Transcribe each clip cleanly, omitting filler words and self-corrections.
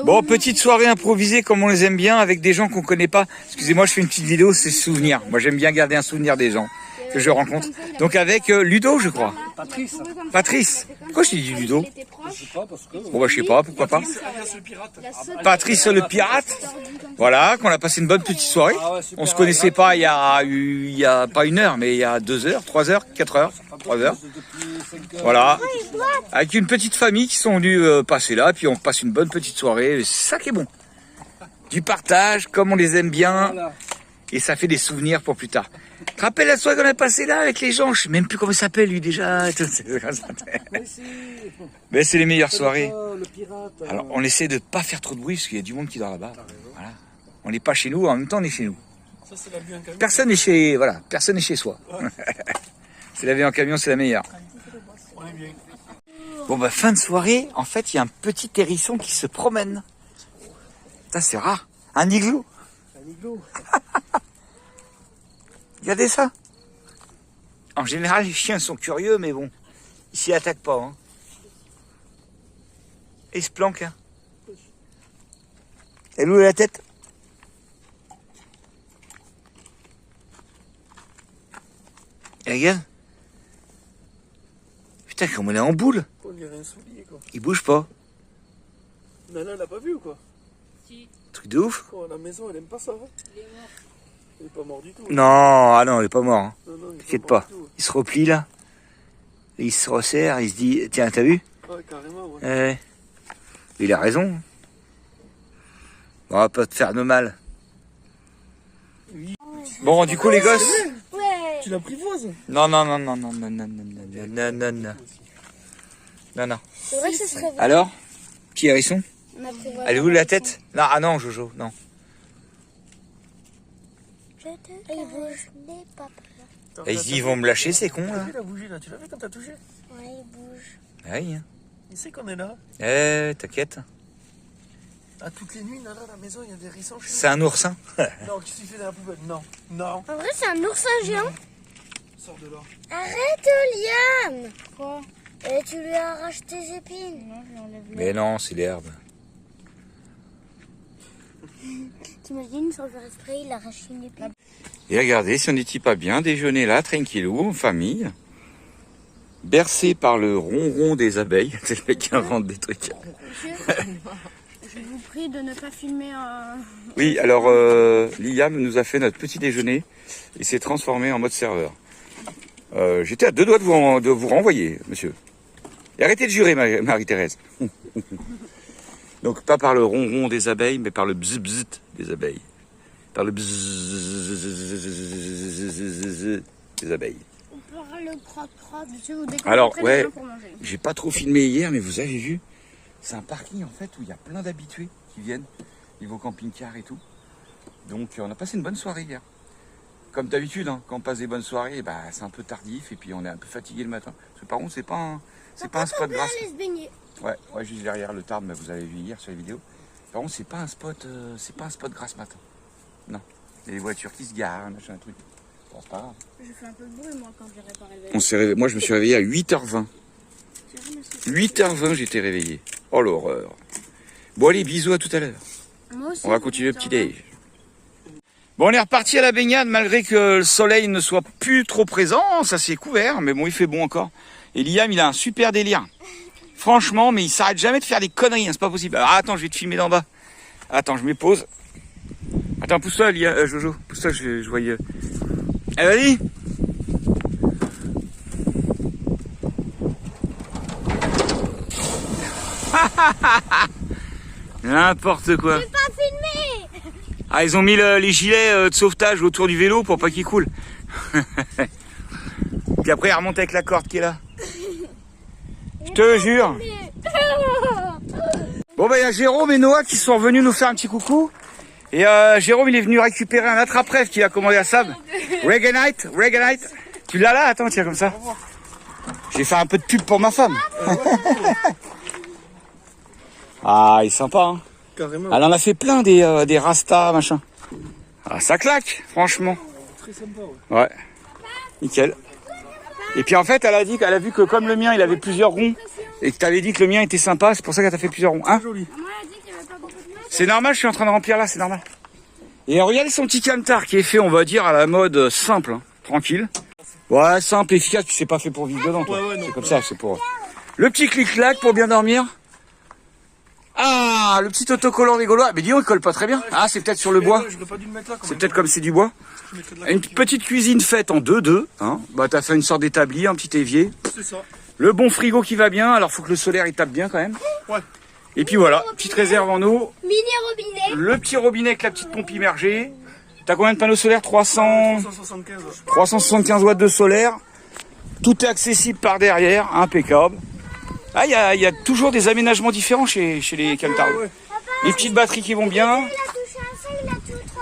Bon, petite soirée improvisée comme on les aime bien avec des gens qu'on connaît pas. Excusez-moi, je fais une petite vidéo, c'est souvenir. Moi, j'aime bien garder un souvenir des gens que je rencontre. Donc avec Ludo, je crois. Patrice. Patrice. Pourquoi je t'ai dit Ludo? Je sais pas parce que. Bon bah je sais pas, pourquoi pas. Alias le pirate. Patrice le pirate. Voilà, qu'on a passé une bonne petite soirée. On se connaissait pas il y a pas une heure, mais il y a 2 heures, 3 heures, 4 heures, 3 heures. Voilà. Avec une petite famille qui sont venus passer là, puis on passe une bonne petite soirée. C'est ça qui est bon. Du partage, comme on les aime bien. Et ça fait des souvenirs pour plus tard. Tu te rappelles la soirée qu'on a passée là avec les gens? Je sais même plus comment il s'appelle lui déjà. Mais c'est les meilleures soirées. Alors on essaie de pas faire trop de bruit parce qu'il y a du monde qui dort là-bas. Voilà. On n'est pas chez nous, en même temps on est chez nous. Personne n'est chez, voilà, personne n'est chez soi. C'est la vie en camion, c'est la meilleure. Bon bah fin de soirée, en fait il y a un petit hérisson qui se promène. Ça c'est rare. Un igloo. Un igloo. Regardez ça. En général, les chiens sont curieux, mais bon, ils s'y attaquent pas. Hein. Et ils se planquent. Hein. Elle ouvre la tête. Et regarde. Putain, comme on est en boule. On dirait un soulier, quoi. Il bouge pas. Nana, elle l'a pas vu ou quoi? Si. Truc de ouf. Oh, la maison, elle aime pas ça. Hein. Il est mort. Il est pas mort du tout. Non, ah non, il est pas mort. Hein. T'inquiète pas. pas. Il se replie là. Et il se resserre, il se dit, tiens, t'as vu? Ouais, carrément, ouais. Il a raison. On va pas te faire de mal. Oui. Bon, du coup, les gosses. Ouais. Tu l'apprivoises? Non, non, non, non, non, non, non, non, non, non, non, non. Non, non. C'est vrai que ce serait vrai. Alors, petit hérisson? On apprivoise. Elle est où la tête? Non, ah non, Jojo, non. Je te caresse, n'aie pas peur. Et ils se disent, ils vont me lâcher, c'est con, T'as là. vu la bougie là? Tu l'as vu quand t'as touché? Ouais, il bouge. Ah oui, hein. Il sait qu'on est là. T'inquiète. À toutes les nuits, Nana, à la maison, il y a des hérissons chez C'est un oursin. nous. Non, qu'est-ce que tu fais dans la poubelle? Non, non. En vrai, c'est un oursin géant. Sors de là. Arrête, Liam. Quoi? Et tu lui arraches tes épines. Non, je lui enlève les. Mais non, c'est l'herbe. T'imagines, sans faire exprès, il arrache une épine. Et regardez, si on n'était pas bien, déjeuner là, tranquillou, en famille. Bercé par le ronron des abeilles. C'est le mec qui invente des trucs. Monsieur, je vous prie de ne pas filmer un... Oui, alors Liam nous a fait notre petit déjeuner et s'est transformé en mode serveur. J'étais à 2 doigts de vous renvoyer, monsieur. Et arrêtez de jurer, Marie-Thérèse. Donc pas par le ronron des abeilles, mais par le bzz bzz des abeilles. Par le bzz des abeilles. On pourra le croque-croque, monsieur, vous découpez Alors, très ouais, bien pour manger. j'ai pas trop filmé hier, mais vous avez vu, c'est un parking en fait où il y a plein d'habitués qui viennent, niveau camping-car et tout. Donc on a passé une bonne soirée hier. Comme d'habitude, hein, quand on passe des bonnes soirées, bah, c'est un peu tardif et puis on est un peu fatigué le matin. Parce que par contre, c'est pas un spot grasse. Aller se baigner. Ouais, juste derrière le Tarn, mais vous avez vu hier sur les vidéos. Par contre, c'est pas un spot grasse matin. Non. Il y a des voitures qui se garent, machin, un truc. Bon, c'est pas grave. Je fais un peu de bruit, moi, quand j'ai réparé le vélo. Moi, je me suis réveillé à 8h20. 8h20, j'étais réveillé. Oh, l'horreur. Bon, allez, bisous à tout à l'heure. Moi aussi, On va continuer le petit déj. Bon, on est reparti à la baignade, malgré que le soleil ne soit plus trop présent. Ça s'est couvert, mais bon, il fait bon encore. Et Liam, il a un super délire. Franchement, mais il s'arrête jamais de faire des conneries, hein, c'est pas possible. Alors, attends, je vais te filmer d'en bas. Attends, je me pose. Attends, pousse-toi, Jojo. Pousse-toi, je voyais. Allez, vas-y. N'importe quoi. Je vais pas filmer. Ah, ils ont mis les gilets de sauvetage autour du vélo pour pas qu'il coule. Puis après, il remonte avec la corde qui est là. Je te jure. Bon, ben, il y a Jérôme et Noah qui sont venus nous faire un petit coucou. Et Jérôme, il est venu récupérer un attrape-rêve qu'il a commandé à Sab. Reganite. Tu l'as là? Attends, tiens, comme ça. J'ai fait un peu de pub pour ma femme. Ah, il est sympa, hein. Carrément. Elle en a fait plein des rastas, machin. Ah, ça claque, franchement. Très sympa, ouais. Ouais. Nickel. Et puis en fait, elle a vu que comme le mien, il avait plusieurs ronds, et que tu avais dit que le mien était sympa, c'est pour ça qu'elle t'a fait plusieurs ronds. Hein? Joli. Moi, elle a dit qu'il y avait C'est normal, je suis en train de remplir là, c'est normal. Et regardez son petit camtar qui est fait, on va dire, à la mode simple, hein, tranquille. Ouais, simple, efficace, puis c'est pas fait pour vivre dedans, toi. C'est comme ça, c'est pour... Le petit clic-clac pour bien dormir. Ah, le petit autocollant des Gaulois. Mais dis donc, il colle pas très bien. Ah, c'est peut-être sur le bois. C'est peut-être comme c'est du bois. Une petite cuisine faite en 2-2. Hein. Bah, t'as fait une sorte d'établi, un petit évier. C'est ça. Le bon frigo qui va bien. Alors, faut que le solaire, il tape bien quand même. Ouais. Et puis voilà, petite réserve en eau. Mini robinet. Le petit robinet avec la petite pompe immergée. T'as combien de panneaux solaires? 375 watts de solaire. Tout est accessible par derrière, impeccable. Ah, il y a toujours des aménagements différents chez les Camtar. Les petites batteries qui vont bien.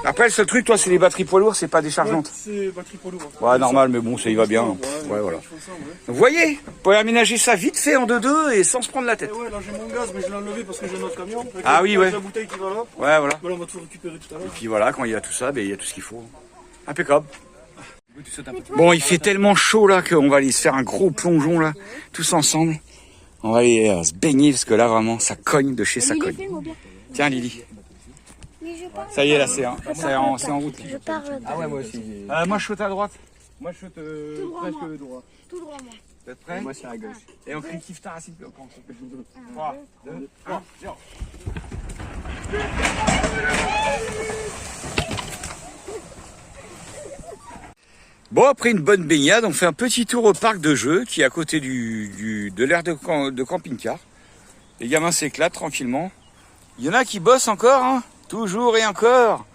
Après, le seul truc, toi, c'est les batteries poids lourds, c'est pas déchargeantes. C'est batterie poids lourd. Ouais, normal, mais bon, ça y va bien. Ouais, voilà. Vous voyez, vous pouvez aménager ça vite fait en 2-2 et sans se prendre la tête. Ouais, là j'ai mon gaz, mais je l'ai enlevé parce que j'ai un autre camion. Ah oui, ouais. La bouteille qui va là. Ouais, voilà. Voilà, on va tout récupérer tout à l'heure. Et puis voilà, quand il y a tout ça, ben, il y a tout ce qu'il faut. Impeccable. Bon, il fait tellement chaud là qu'on va aller se faire un gros plongeon là, tous ensemble. On va aller se baigner parce que là vraiment ça cogne de chez ça cogne. Tiens Lily. Ça y est là c'est en route. Je parle. Ah ouais, moi aussi. Moi je saute à droite. Moi, je saute presque droit. Tout droit, moi. Vous êtes prêts? Moi, c'est à gauche. Et on crie kiff ta racine. 3, 2, 1, 0. Bon, après une bonne baignade, on fait un petit tour au parc de jeux qui est à côté de l'aire de camping-car. Les gamins s'éclatent tranquillement. Il y en a qui bossent encore, hein, toujours et encore.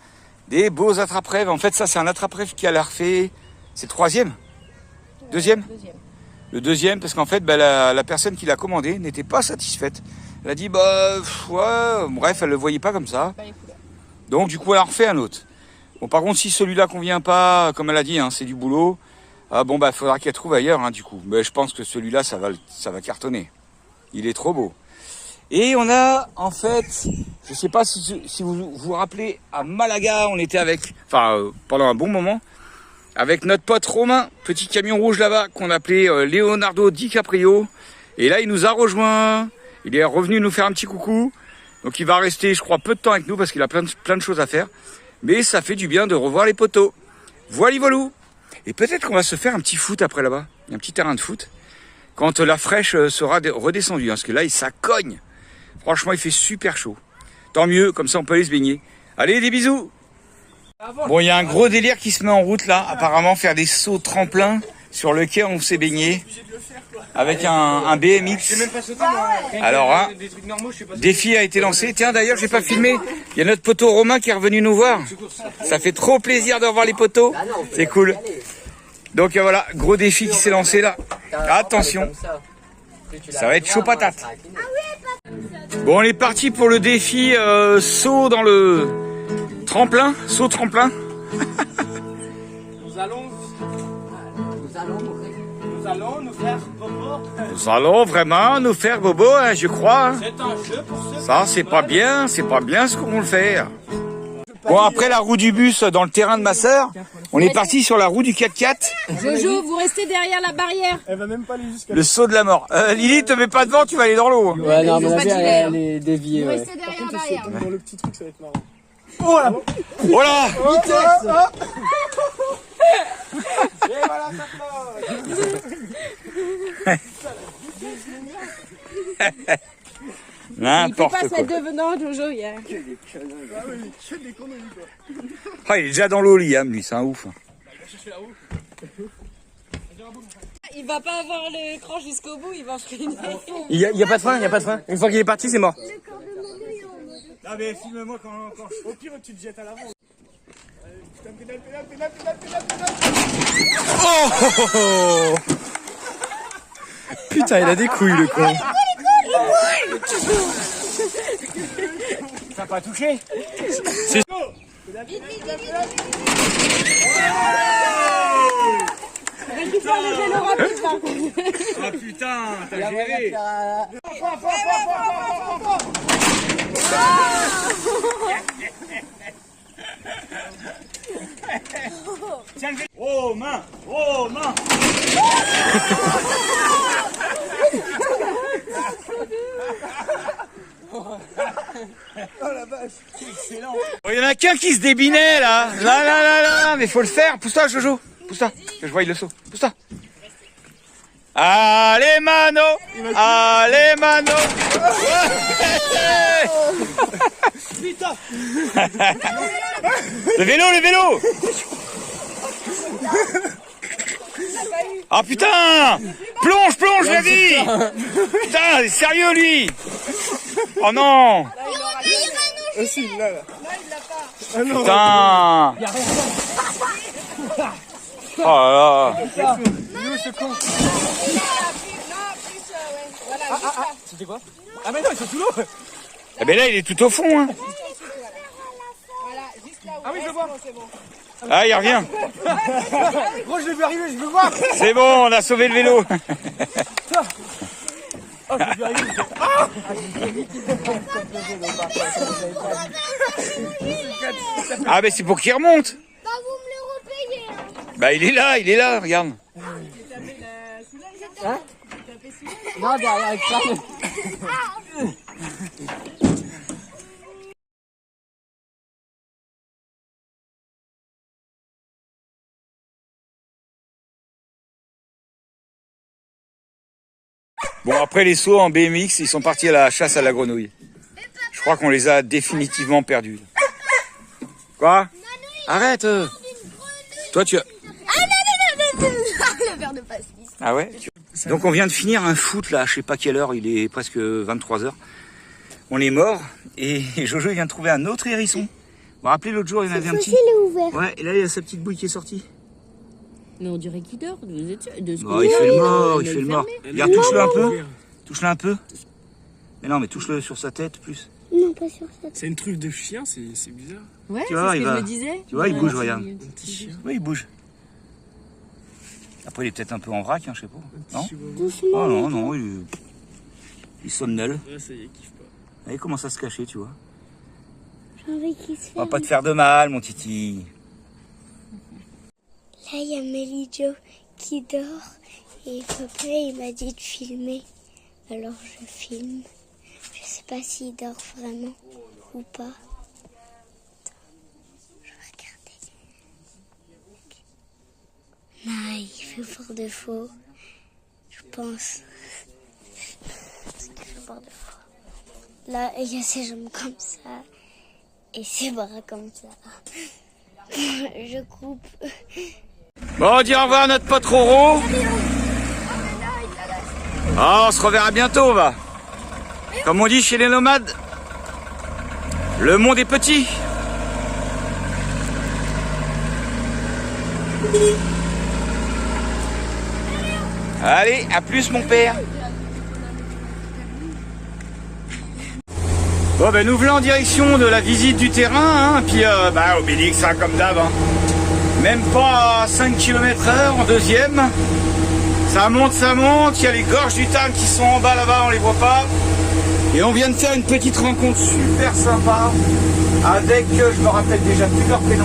Des beaux attrape-rêves. En fait, ça, c'est un attrape-rêve qui a l'air fait. C'est le 3e? Deuxième? Le 2e, parce qu'en fait, bah, la personne qui l'a commandé n'était pas satisfaite. Elle a dit, bah, ouais, bref, elle le voyait pas comme ça. Donc, du coup, elle en refait un autre. Bon, par contre, si celui-là convient pas, comme elle a dit, hein, c'est du boulot. Ah, bon, bah, faudra qu'elle trouve ailleurs, hein, du coup. Mais je pense que celui-là, ça va cartonner. Il est trop beau. Et on a, en fait, je sais pas si vous vous rappelez, à Malaga, on était pendant un bon moment, avec notre pote Romain, petit camion rouge là-bas, qu'on appelait Leonardo DiCaprio. Et là, il nous a rejoint. Il est revenu nous faire un petit coucou. Donc, il va rester, je crois, peu de temps avec nous parce qu'il a plein de choses à faire. Mais ça fait du bien de revoir les poteaux. Voilà, voilou. Et peut-être qu'on va se faire un petit foot après là-bas. Il y a un petit terrain de foot. Quand la fraîche sera redescendue. Hein, parce que là, ça cogne. Franchement, il fait super chaud. Tant mieux, comme ça, on peut aller se baigner. Allez, des bisous. Bon, il y a un gros délire qui se met en route là. Apparemment, faire des sauts tremplin sur lequel on s'est baigné. Avec un BMX. Alors, hein, défi a été lancé. Tiens, d'ailleurs, j'ai pas filmé. Il y a notre poteau Romain qui est revenu nous voir. Ça fait trop plaisir de revoir les poteaux. C'est cool. Donc voilà, gros défi qui s'est lancé là. Attention, ça va être chaud patate. Bon, on est parti pour le défi saut dans le tremplin. Saut tremplin. Nous allons vraiment nous faire bobo, hein, je crois. Hein. C'est un jeu pour ceux. Ça, c'est pas bien ce qu'on veut faire. Bon, après la roue du bus dans le terrain de ma sœur, on est parti sur la roue du 4x4. Jojo, vous restez derrière la barrière. Elle va même pas aller jusqu'à Le saut de la mort. Lily, te mets pas devant, tu vas aller dans l'eau. Hein. Ouais, non, mais pas la dit bière, l'air. elle est déviée. Vous Ouais. restez derrière la barrière. dans le petit truc, ça va être marrant. Oh là Il peut N'importe pas se quoi. mettre devenant, Jojo. Ah, il est déjà dans l'eau, Liam, lui, c'est un ouf. Il va pas avoir l'écran jusqu'au bout, il va freiner. Il y a pas de frein, il y a pas de frein. Une fois qu'il est parti, c'est mort. Ah, mais filme-moi quand... Au pire, tu te jettes à l'avant. Pédale. Oh Putain, il a des couilles, le con. Ça n'a pas touché. Récupère le vélo rapide par contre. Ah putain, t'as géré. Oh main. Oh la vache, c'est excellent. Oh, il y en a qu'un qui se débinait là. Là, mais faut le faire. Pousse-toi, Jojo. Pousse-toi. Que je voie le saut. Pousse-toi. Allez, Mano. Allez, Mano. Putain. Le vélo. Ah putain. Plonge, la vie. Putain, il est sérieux lui. Oh non. Aussi, là. Ah non. Putain. Oh là là. C'était quoi? Ah mais non, ils sont sous l'eau. Eh ben là, il est tout au fond. Hein. Ah oui, je le vois. Ah, il revient. Gros, je l'ai vu arriver, je veux voir. C'est bon, on a sauvé le vélo. Oh, je l'ai vu arriver. Ah, ben c'est pour qu'il remonte. Bah, vous me le repayez. Hein. Bah, il est là, regarde. Non, derrière, avec ça. Bon, après les sauts en BMX, ils sont partis à la chasse à la grenouille. Je crois qu'on les a définitivement perdus. Quoi? Arrête. Toi, tu as... Le verre de pastis. Ah ouais? Donc on vient de finir un foot là, je sais pas quelle heure, il est presque 23h. On est mort et Jojo il vient de trouver un autre hérisson. Vous vous rappelez l'autre jour il y en avait un petit? Il est ouvert. Ouais, et là il y a sa petite bouille qui est sortie. Mais on dirait qu'il dort. Vous êtes sûr de ce Oh, il fait le mort, il fait le mort. Regarde, touche-le un peu. Touche-le un peu. Mais non, mais touche-le sur sa tête plus. Non, pas sur ça. C'est une truffe de chien, c'est bizarre. Ouais, Tu c'est vois, ce il que va- je me disais. tu vois, il bouge, Un regarde. petit chien. Oui, il bouge. Après il est peut-être un peu en vrac, hein, je sais pas. Non? Doucement. Oh non, il somnole. Ouais, ça y est, kiffe pas. Ah, il commence à se cacher, tu vois. J'ai envie qu'il se On va fasse. pas te faire de mal, mon titi. Là, il y a Mélie Jo qui dort et papa il m'a dit de filmer. Alors je filme. Je sais pas s'il dort vraiment ou pas. Attends, je vais regarder. Non, il fait fort de faux. Je pense. Parce qu'il fait fort de faux. Là, il y a ses jambes comme ça et ses bras comme ça. Je coupe. Bon, on dit au revoir à notre pote Roro. Ah, on se reverra bientôt, va. Comme on dit chez les nomades, le monde est petit. Allez, à plus mon père. Bon ben nous voilà en direction de la visite du terrain, hein, puis Obélix, ça comme d'hab, hein. Même pas à 5 km/h en deuxième. Ça monte, il y a les gorges du Tarn qui sont en bas là-bas, on les voit pas. Et on vient de faire une petite rencontre super sympa avec, je me rappelle déjà plus leur prénom.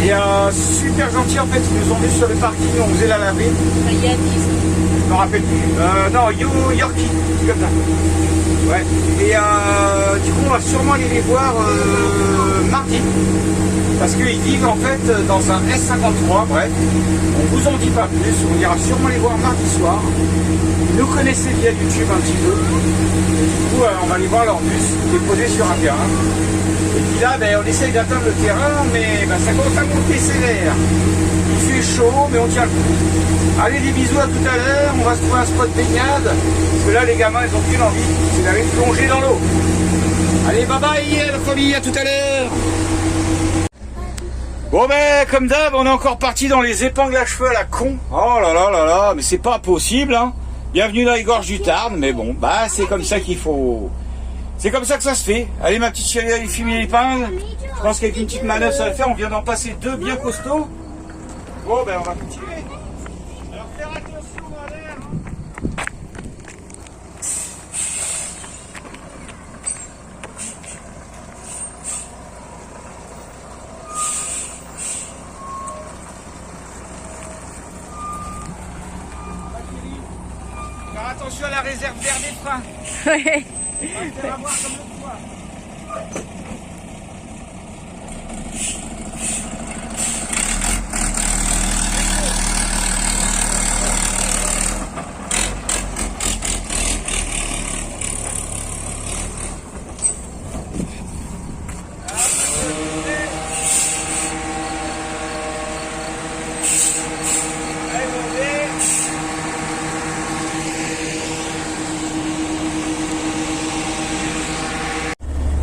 Et super gentil en fait, ils nous ont mis sur le parking, on faisait la laverie. Je me rappelle plus. Non, Yorkie, c'est comme ça. Ouais. Et du coup, on va sûrement aller les voir mardi. Parce qu'ils vivent en fait dans un S53, bref. On vous en dit pas plus, on ira sûrement les voir mardi soir. Ils nous connaissaient via YouTube un petit peu. Et du coup, on va aller voir leur bus qui est posé sur un terrain. Et puis là, on essaye d'atteindre le terrain, mais ça commence à monter sévère. Il fait chaud, mais on tient le coup. Allez, des bisous à tout à l'heure. On va se trouver un spot baignade. Parce que là, les gamins, ils ont qu'une envie, c'est d'aller plonger dans l'eau. Allez, bye bye, la famille, à tout à l'heure. Bon comme d'hab, on est encore parti dans les épingles à cheveux à la con. Oh là là là là, mais c'est pas possible, hein. Bienvenue dans les gorges du Tarn, mais bon, c'est comme ça qu'il faut... C'est comme ça que ça se fait. Allez ma petite chérie, allez fumer l'épingle. Je pense qu'avec une petite manœuvre ça va le faire, on vient d'en passer deux bien costauds. Bon on va continuer. Alors faire attention à l'air, hein. Faire attention à la réserve d'air des freins. Ouais.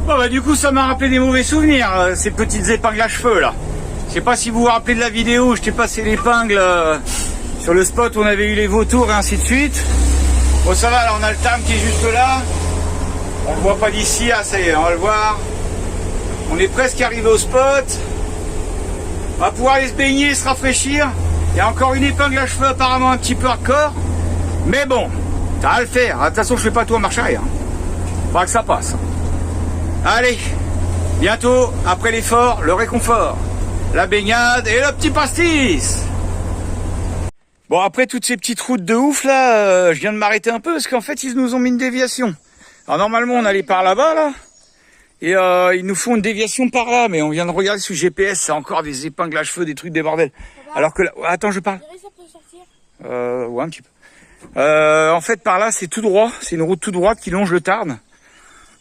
Bon bah du coup ça m'a rappelé des mauvais souvenirs, ces petites épingles à cheveux là. Je sais pas si vous vous rappelez de la vidéo où je t'ai passé l'épingle sur le spot où on avait eu les vautours et ainsi de suite. Bon ça va, là on a le tam qui est juste là. On le voit pas d'ici, ah ça y est, on va le voir. On est presque arrivé au spot. On va pouvoir aller se baigner, se rafraîchir. Il y a encore une épingle à cheveux apparemment un petit peu hardcore. Mais bon, ça va le faire. De toute façon je fais pas tout en marche arrière. Faudra que ça passe. Allez, bientôt, après l'effort, le réconfort, la baignade et le petit pastis. Bon, après toutes ces petites routes de ouf là, je viens de m'arrêter un peu parce qu'en fait ils nous ont mis une déviation. Alors normalement on allait par là-bas là, et ils nous font une déviation par là, mais on vient de regarder sur le GPS, c'est encore des épingles à cheveux, des trucs, des bordels. Alors que là, attends, je parle. Ouais, un petit peu. En fait par là c'est tout droit, c'est une route tout droite qui longe le Tarn.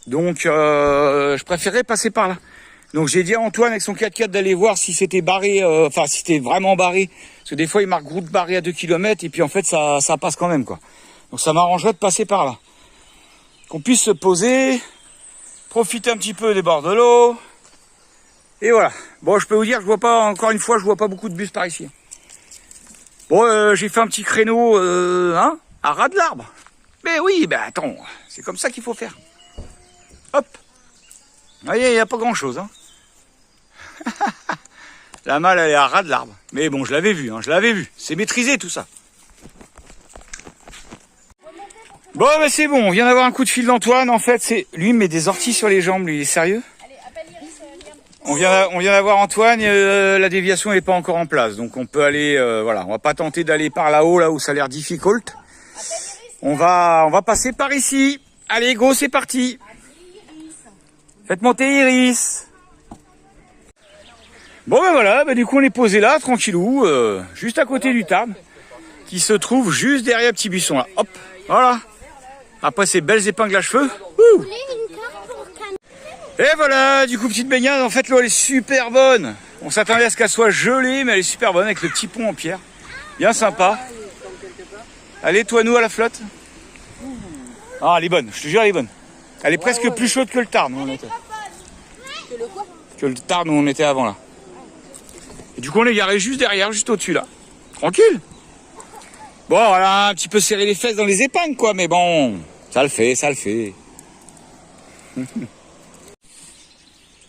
Donc je préférais passer par là. Donc j'ai dit à Antoine avec son 4x4 d'aller voir si c'était barré, enfin si c'était vraiment barré. Parce que des fois il marque route barrée à 2 km et puis en fait ça passe quand même quoi. Donc ça m'arrangerait de passer par là. Qu'on puisse se poser, profiter un petit peu des bords de l'eau. Et voilà. Bon je peux vous dire, je vois pas, encore une fois, je vois pas beaucoup de bus par ici. Bon j'ai fait un petit créneau à ras de l'arbre. Mais oui, ben attends, c'est comme ça qu'il faut faire. Hop. Vous voyez, il n'y a pas grand chose. Hein. La malle, elle est à ras de l'arbre. Mais bon, je l'avais vu, je l'avais vu. C'est maîtrisé tout ça. Bon, ben c'est bon, on vient d'avoir un coup de fil d'Antoine. En fait, c'est lui, il met des orties sur les jambes, lui, il est sérieux. On vient d'avoir Antoine, la déviation n'est pas encore en place. Donc on peut aller, voilà, on va pas tenter d'aller par là-haut, là où ça a l'air difficult. On va passer par ici. Allez, go, c'est parti. Faites monter Iris. Bon ben voilà, du coup on est posé là, tranquillou, juste à côté du Tarn, qui se trouve juste derrière le petit buisson là. Hop, voilà. Après ces belles épingles à cheveux. Ouh. Et voilà, du coup petite baignade, en fait l'eau elle est super bonne. On s'attendait à ce qu'elle soit gelée, mais elle est super bonne avec le petit pont en pierre. Bien sympa. Allez, toi nous à la flotte. Ah elle est bonne, je te jure elle est bonne. Elle est presque plus chaude que le Tarn où on était. Que le Tarn où on était avant là. Et du coup on est garé juste derrière, juste au-dessus là. Tranquille. Bon voilà, un petit peu serrer les fesses dans les épingles quoi, mais bon, ça le fait, ça le fait.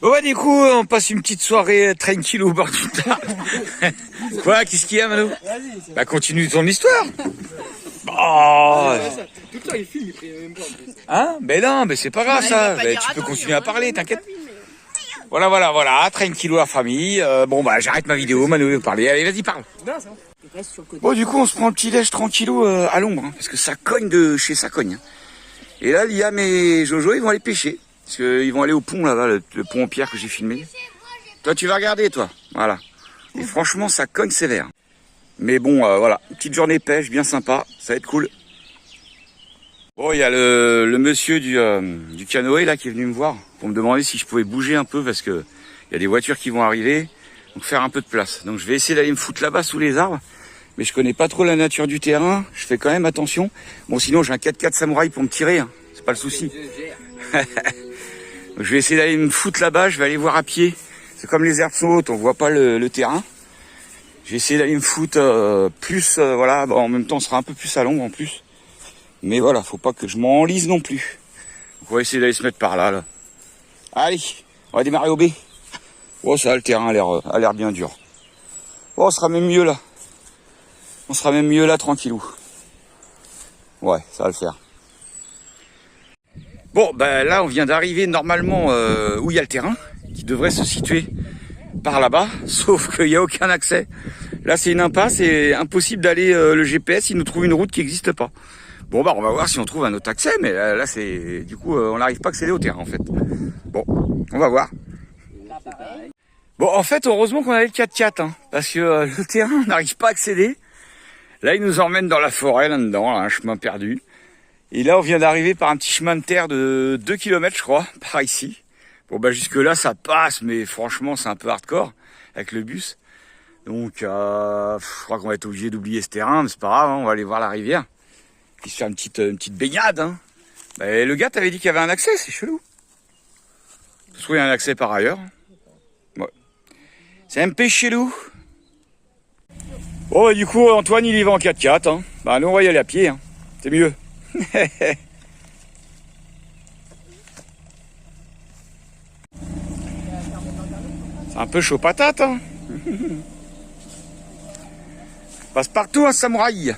Bon ouais, du coup on passe une petite soirée tranquille au bord du Tarn. Quoi, qu'est-ce qu'il y a Manu? Bah continue ton histoire. Oh. Tout le temps il filme, il prie même pas. Hein? Ben non, mais c'est pas grave ça. Ben, tu peux continuer à parler, t'inquiète. Voilà, tranquillou la famille. Bon bah j'arrête ma vidéo, Manu veut parler. Allez, vas-y, parle. Non, c'est bon. Bon du coup on se prend un petit déj tranquillou à l'ombre, parce que ça cogne de chez ça cogne. Et là Liam et Jojo ils vont aller pêcher. Parce qu'ils vont aller au pont là-bas, le pont en pierre que j'ai filmé. Toi tu vas regarder toi. Voilà. Et franchement ça cogne sévère. Mais bon voilà, une petite journée pêche bien sympa, ça va être cool. Bon il y a le monsieur du canoë là qui est venu me voir pour me demander si je pouvais bouger un peu parce que il y a des voitures qui vont arriver. Donc faire un peu de place. Donc je vais essayer d'aller me foutre là-bas sous les arbres. Mais je connais pas trop la nature du terrain. Je fais quand même attention. Bon sinon j'ai un 4x4 samouraï pour me tirer. Hein. C'est pas le souci. Donc, je vais essayer d'aller me foutre là-bas. Je vais aller voir à pied. C'est comme les herbes sont hautes. On voit pas le terrain. Je vais essayer d'aller me foutre plus. Voilà. Bon, en même temps on sera un peu plus à l'ombre en plus. Mais voilà. Faut pas que je m'enlise non plus. Donc, on va essayer d'aller se mettre par là, là. Allez. On va démarrer au B. Oh ça le terrain a l'air bien dur. Oh on sera même mieux là. On sera même mieux là tranquillou. Ouais ça va le faire. Bon ben là on vient d'arriver normalement où il y a le terrain. Qui devrait se situer par là-bas. Sauf qu'il n'y a aucun accès. Là c'est une impasse et impossible d'aller le GPS il nous trouve une route qui n'existe pas. Bon bah on va voir si on trouve un autre accès, mais là c'est du coup on n'arrive pas à accéder au terrain en fait. Bon, on va voir. Bon en fait heureusement qu'on avait le 4x4 hein, parce que le terrain on n'arrive pas à accéder. Là il nous emmène dans la forêt là-dedans, là, un chemin perdu. Et là on vient d'arriver par un petit chemin de terre de 2 km je crois, par ici. Bon bah jusque là ça passe, mais franchement c'est un peu hardcore avec le bus. Donc je crois qu'on va être obligé d'oublier ce terrain, mais c'est pas grave, hein, on va aller voir la rivière. Puis se faire une petite baignade. Hein. Bah, le gars t'avait dit qu'il y avait un accès, c'est chelou. Ça se trouve, il y a un accès par ailleurs. Ouais. C'est un peu chelou. Bon, bah, du coup, Antoine, il y va en 4x4. Hein. Bah, nous, on va y aller à pied. Hein. C'est mieux. C'est un peu chaud patate. Hein. Passe partout, un samouraï.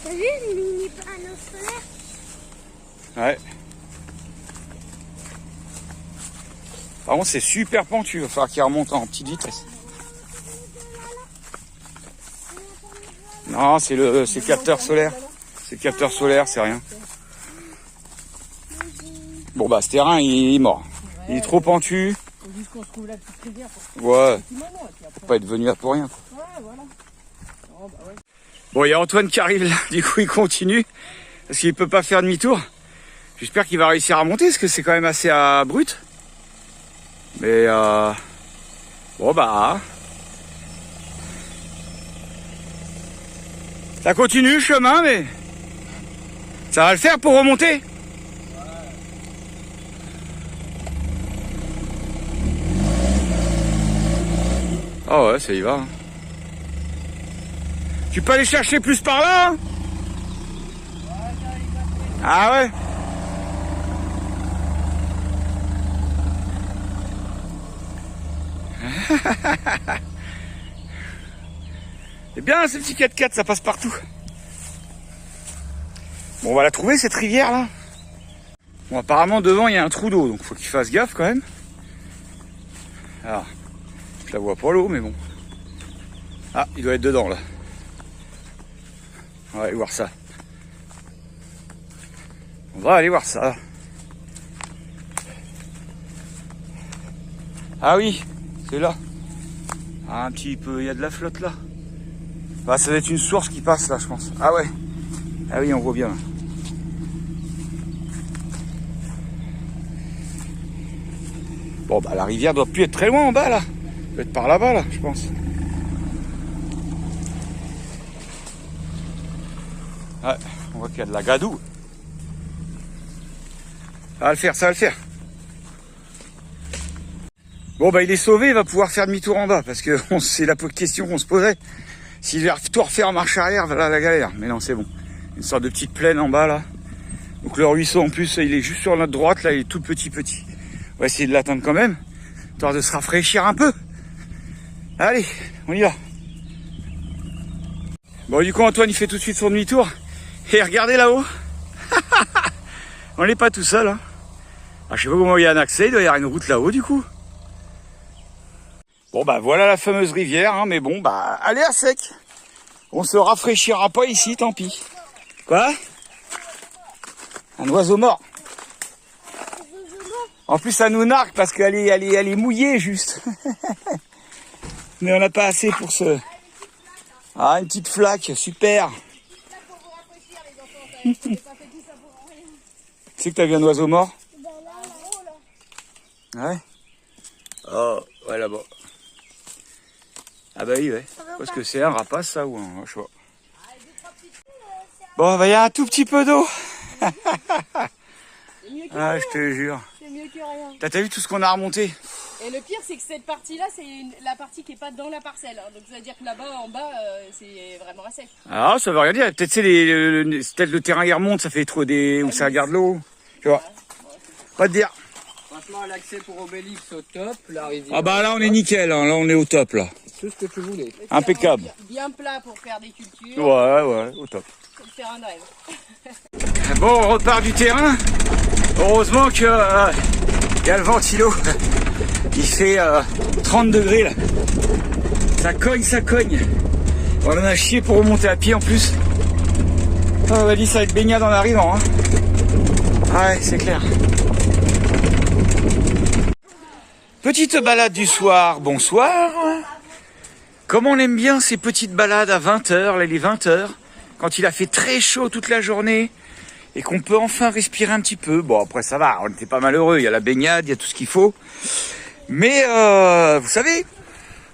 T'as vu le mini panneau solaire? Ouais. Par contre, c'est super pentu. Il va falloir qu'il remonte en petite vitesse. Non, c'est le capteur solaire. C'est le capteur solaire, c'est rien. Bon, bah, ce terrain, il est mort. Il est trop pentu. Ouais. Faut pas être venu là pour rien. Bon, il y a Antoine qui arrive là. Du coup, il continue. Parce qu'il peut pas faire demi-tour. J'espère qu'il va réussir à monter, parce que c'est quand même assez brut. Mais bon bah ça continue le chemin, mais ça va le faire pour remonter. Ah ouais, ça y va. Tu peux aller chercher plus par là hein? Ah ouais. C'est bien ce petit 4x4, ça passe partout. Bon, on va la trouver cette rivière là. Bon, apparemment devant il y a un trou d'eau, donc faut qu'il fasse gaffe quand même. Alors, je la vois pas l'eau, mais bon. Ah, il doit être dedans là. On va aller voir ça. On va aller voir ça. Ah oui, c'est là. Ah, un petit peu, il y a de la flotte là. Bah, ça va être une source qui passe là, je pense. Ah ouais. Ah oui, on voit bien là. Bon, bah la rivière doit plus être très loin en bas là. Elle doit être par là-bas là, je pense. Ouais, on voit qu'il y a de la gadoue. Ça va le faire, ça va le faire. Bon bah il est sauvé, il va pouvoir faire demi-tour en bas, parce que c'est la question qu'on se posait. S'il va tout refaire en marche arrière, voilà la galère. Mais non, c'est bon. Une sorte de petite plaine en bas là. Donc le ruisseau en plus, il est juste sur notre droite, là, il est tout petit. On va essayer de l'atteindre quand même, histoire de se rafraîchir un peu. Allez, on y va. Bon du coup Antoine il fait tout de suite son demi-tour. Et regardez là-haut. On n'est pas tout seul. Hein. Ah, je sais pas comment il y a un accès, il doit y avoir une route là-haut du coup. Bon bah voilà la fameuse rivière, hein, mais bon bah allez à sec. On se rafraîchira pas ici, tant pis. Quoi? Un oiseau mort. En plus ça nous nargue parce qu'elle est mouillée juste. Mais on n'a pas assez pour ce... Ah, une petite flaque, super. Tu sais que t'as vu un oiseau mort? Ouais. Oh, ouais là-bas. Ah bah oui, ouais. Parce que c'est un rapace ça ou un choix. Bon, bah il y a un tout petit peu d'eau. Ah, je te jure. C'est mieux que rien. T'as vu tout ce qu'on a remonté? Et le pire, c'est que cette partie-là, c'est la partie qui est pas dans la parcelle. Hein. Donc ça veut dire que là-bas, en bas, c'est vraiment à sec. Ah, ça veut rien dire. Peut-être c'est peut-être le terrain il remonte, ça fait trop où ça garde l'eau. Tu vois. Pas te dire. Franchement, l'accès pour Obélix au top, la rivière. Ah bah là on est nickel, hein. Là on est au top là. Tout ce que tu voulais. Impeccable. Bien plat pour faire des cultures. Ouais, au top. C'est le terrain de rêve. Bon, on repart du terrain. Heureusement que y a le ventilo. Il fait 30 degrés là. Ça cogne. On en a chié pour remonter à pied en plus. on va dire ça va être baignade en arrivant. Hein. Ouais, c'est clair. Petite balade du soir, bonsoir. Comme on aime bien ces petites balades à 20h, là, les 20h, quand il a fait très chaud toute la journée et qu'on peut enfin respirer un petit peu. Bon, après ça va, on n'était pas malheureux, il y a la baignade, il y a tout ce qu'il faut. Mais vous savez,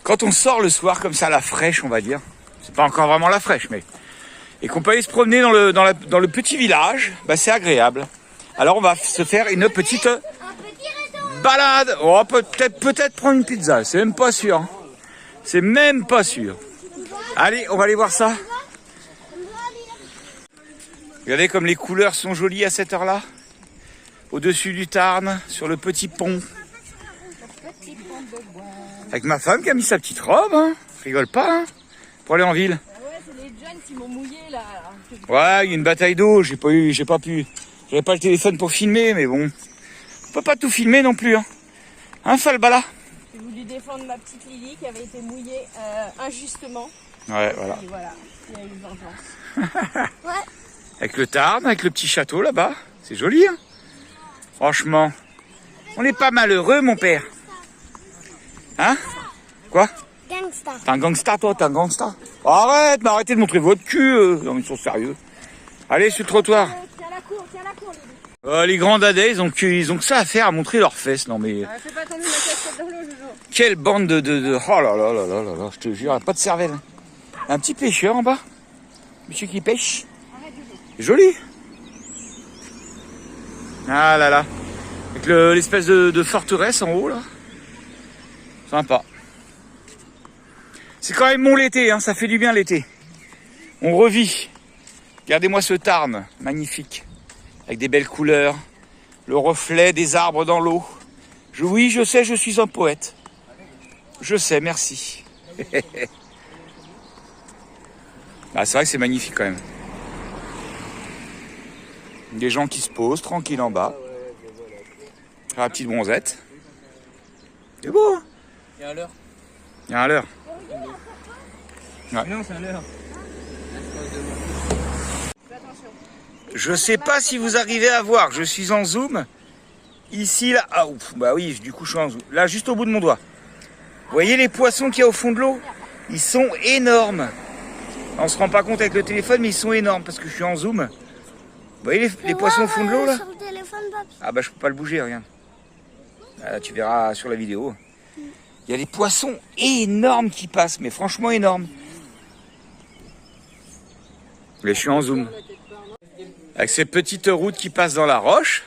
quand on sort le soir comme ça à la fraîche, on va dire, c'est pas encore vraiment la fraîche, mais et qu'on peut aller se promener dans le petit village, bah c'est agréable. Alors on va se faire une petite balade. Oh, peut-être prendre une pizza, c'est même pas sûr. Hein. C'est même pas sûr. Allez, on va aller voir ça. Regardez comme les couleurs sont jolies à cette heure-là. Au-dessus du Tarn, sur le petit pont. Avec ma femme qui a mis sa petite robe, hein. Rigole pas, hein, pour aller en ville. Ah ouais, c'est les jeunes qui m'ont mouillé là. Ouais, il y a une bataille d'eau, j'ai pas pu. J'avais pas le téléphone pour filmer, mais bon. On peut pas tout filmer non plus, hein. Hein, Falbala? J'ai voulu défendre ma petite Lily qui avait été mouillée injustement. Ouais, voilà. Et voilà, il y a eu une vengeance. Ouais. Avec le Tarn, avec le petit château là-bas. C'est joli, hein. Franchement. On n'est pas malheureux, mon père. Hein? Quoi? Gangsta. T'es un gangsta, toi? T'es un gangsta? Arrête, mais arrêtez de montrer votre cul. Non, ils sont sérieux. Allez, sur le trottoir. Tiens la cour, Lily. Les grands dadais, ils ont que ça à faire, à montrer leurs fesses. Non, mais... Fais pas tomber ma casquette dans l'eau, Jojo. Quelle bande de... Oh là là là là là là, je te jure, pas de cervelle. Un petit pêcheur en bas. Monsieur qui pêche. Joli. Ah là là. Avec l'espèce de forteresse en haut, là. Sympa. C'est quand même bon l'été, hein, ça fait du bien l'été. On revit. Regardez-moi ce Tarn, magnifique. Avec des belles couleurs. Le reflet des arbres dans l'eau. Oui, je sais, je suis un poète. Je sais, merci. Ah, c'est vrai que c'est magnifique quand même. Des gens qui se posent tranquilles en bas. Faire la petite bronzette. C'est beau, hein? Et à l'heure? Il y a un leurre. Non, c'est à l'heure. Je sais pas si vous arrivez à voir, je suis en zoom. Ici, là, ah ouf, bah oui, du coup je suis en zoom. Là, juste au bout de mon doigt. Vous voyez les poissons qu'il y a au fond de l'eau? Ils sont énormes. On se rend pas compte avec le téléphone, mais ils sont énormes parce que je suis en zoom. Vous voyez les poissons au fond de l'eau là? Sur le téléphone, papy. Ah bah je peux pas le bouger, regarde. Ah, là, tu verras sur la vidéo. Il y a des poissons énormes qui passent, mais franchement énormes. Mais je suis en zoom. Avec ces petites routes qui passent dans la roche.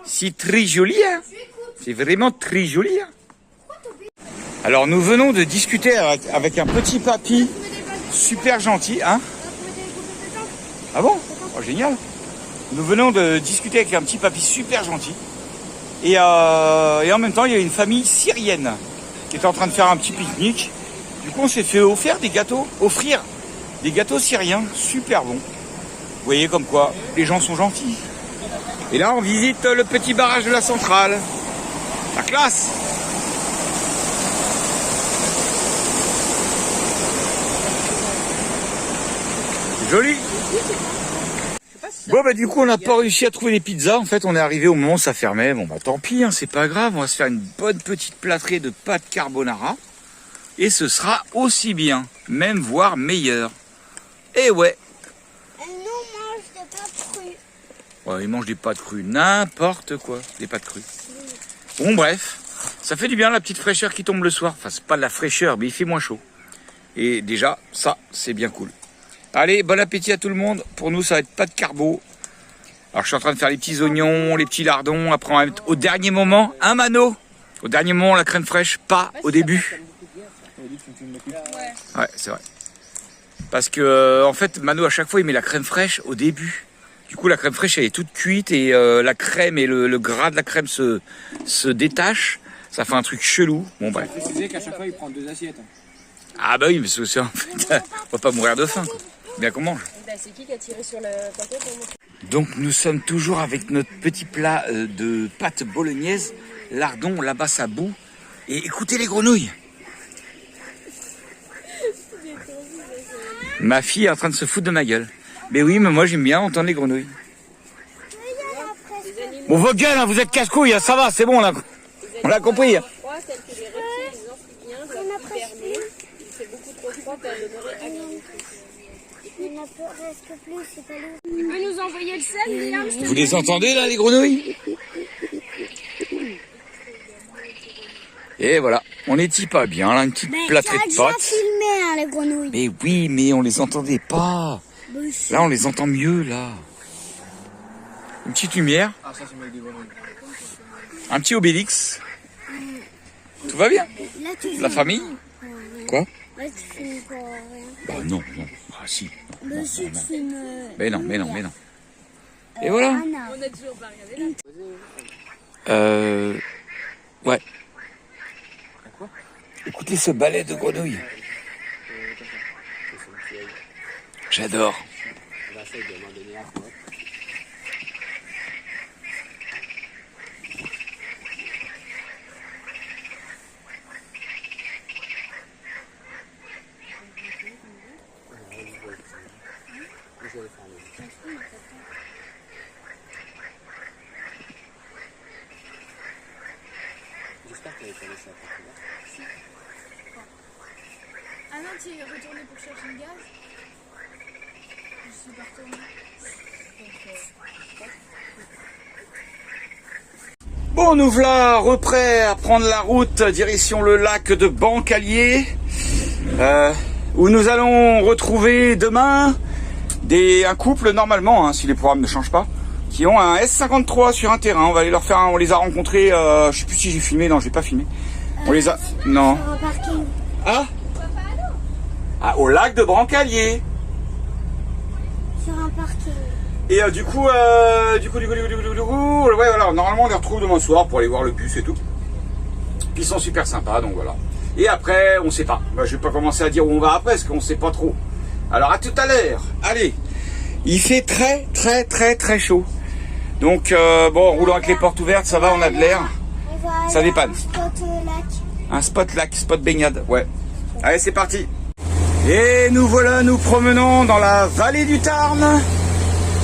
C'est très joli, hein? C'est vraiment très joli, hein? Alors nous venons de discuter avec un petit papy super gentil, hein? Ah bon? Oh, génial! Nous venons de discuter avec un petit papy super gentil. Et en même temps, il y a une famille syrienne qui est en train de faire un petit pique-nique. Du coup, on s'est fait offrir des gâteaux syriens super bons. Vous voyez comme quoi, les gens sont gentils. Et là, on visite le petit barrage de la centrale. La classe! Joli! Bon bah du coup on n'a pas réussi à trouver les pizzas, en fait on est arrivé au moment où ça fermait, bon bah tant pis, hein, c'est pas grave, on va se faire une bonne petite plâtrée de pâtes carbonara et ce sera aussi bien, même voire meilleur. Et ouais. Et nous on mange des pâtes crues. Ouais, ils mangent des pâtes crues, n'importe quoi, des pâtes crues. Bon bref, ça fait du bien la petite fraîcheur qui tombe le soir, enfin c'est pas de la fraîcheur mais il fait moins chaud. Et déjà ça c'est bien cool. Allez, bon appétit à tout le monde. Pour nous, ça va être pas de carbo. Alors, je suis en train de faire les petits oignons, les petits lardons. Après, on va mettre au dernier moment un Mano. Au dernier moment, la crème fraîche, pas au début. Ouais, c'est vrai. Parce que, en fait, Mano, à chaque fois, il met la crème fraîche au début. Du coup, la crème fraîche, elle est toute cuite et la crème et le gras de la crème se détachent. Ça fait un truc chelou. Bon, bref. Je précisais qu'à chaque fois, il prend 2 assiettes. Ah bah oui, mais c'est en fait, on va pas mourir de faim, quoi. Bien qu'on mange. C'est qui a tiré sur le paquet pour montrer? Donc nous sommes toujours avec notre petit plat de pâtes bolognaises, lardons, là-bas ça bout. Et écoutez les grenouilles. Ma fille est en train de se foutre de ma gueule. Mais oui, mais moi j'aime bien entendre les grenouilles. Bon, votre gueule, hein, vous êtes casse-couille, hein, ça va, c'est bon, on l'a compris. Hein. Tels que les reptiles, les amphibiens doivent hiberner. Il fait beaucoup trop froid pour demeurer agriculture. Il n'y en a presque plus, c'est pas lourd. Tu peux nous envoyer le sel, William? Vous les entendez là, les grenouilles? Et voilà, on n'est pas bien, là, une petite plâtrée de Ça a pâtes. déjà filmé, hein, les grenouilles. Mais oui, mais on les entendait pas. Là, on les entend mieux, là. Une petite lumière. Ah, ça, c'est des grenouilles. Un petit Obélix. Tout va bien? Là, tu La famille? Quoi? Là, tu filmes pour rien. Bah non. Ah si. Le sud, tu filmes... Mais non. Et voilà. Anna. On a toujours pas regardé là. Ouais. Écoutez ce balai de grenouilles. J'adore. Ah non, tu es retourné pour chercher le gaz? Je suis pas retournée. Bon, nous voilà reprêts à prendre la route direction le lac de Bancalier, où nous allons retrouver demain un couple normalement, hein, si les programmes ne changent pas, qui ont un S53 sur un terrain. On va aller leur faire on les a rencontrés, je sais plus si j'ai filmé, non, j'ai pas filmé. On les a, non. Sur un parking. Ah, au lac de Bancalier. Sur un parking. Et du coup, ouais, voilà, normalement on les retrouve demain soir pour aller voir le bus et tout. Puis ils sont super sympas, donc voilà. Et après, on sait pas. Bah, je vais pas commencer à dire où on va après, parce qu'on sait pas trop. Alors à tout à l'heure. Allez, il fait très chaud. Donc bon, en roulant avec les portes ouvertes, ça va, on a de l'air. On va Ça aller dépanne. à un spot lac. Un spot lac, spot baignade, ouais. Allez, c'est parti. Et nous voilà, nous promenons dans la vallée du Tarn.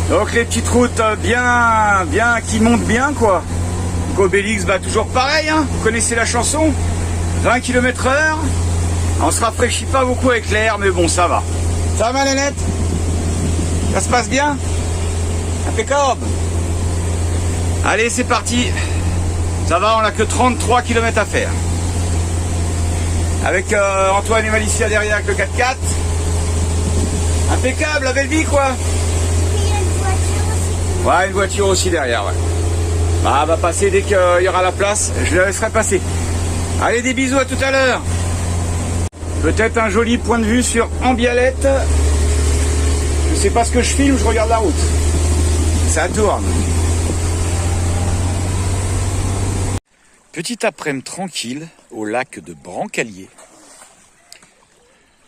Donc les petites routes bien, qui montent bien, quoi. Donc Obélix, bah toujours pareil, hein. Vous connaissez la chanson, 20 km/h. On se rafraîchit pas beaucoup avec l'air, mais bon, ça va. Ça va, ma nénette? Ça se passe bien? Impeccable. Allez, c'est parti. Ça va, on n'a que 33 km à faire. Avec Antoine et Malicia derrière avec le 4x4. Impeccable, la belle vie, quoi. Il y a une voiture aussi. Ouais, une voiture aussi derrière, ouais. Bah, elle va passer dès qu'il y aura la place, je la laisserai passer. Allez, des bisous, à tout à l'heure. Peut-être un joli point de vue sur Ambialette. Je sais pas ce que je filme, je regarde la route. Ça tourne. Petit après-midi tranquille au lac de Bancalier.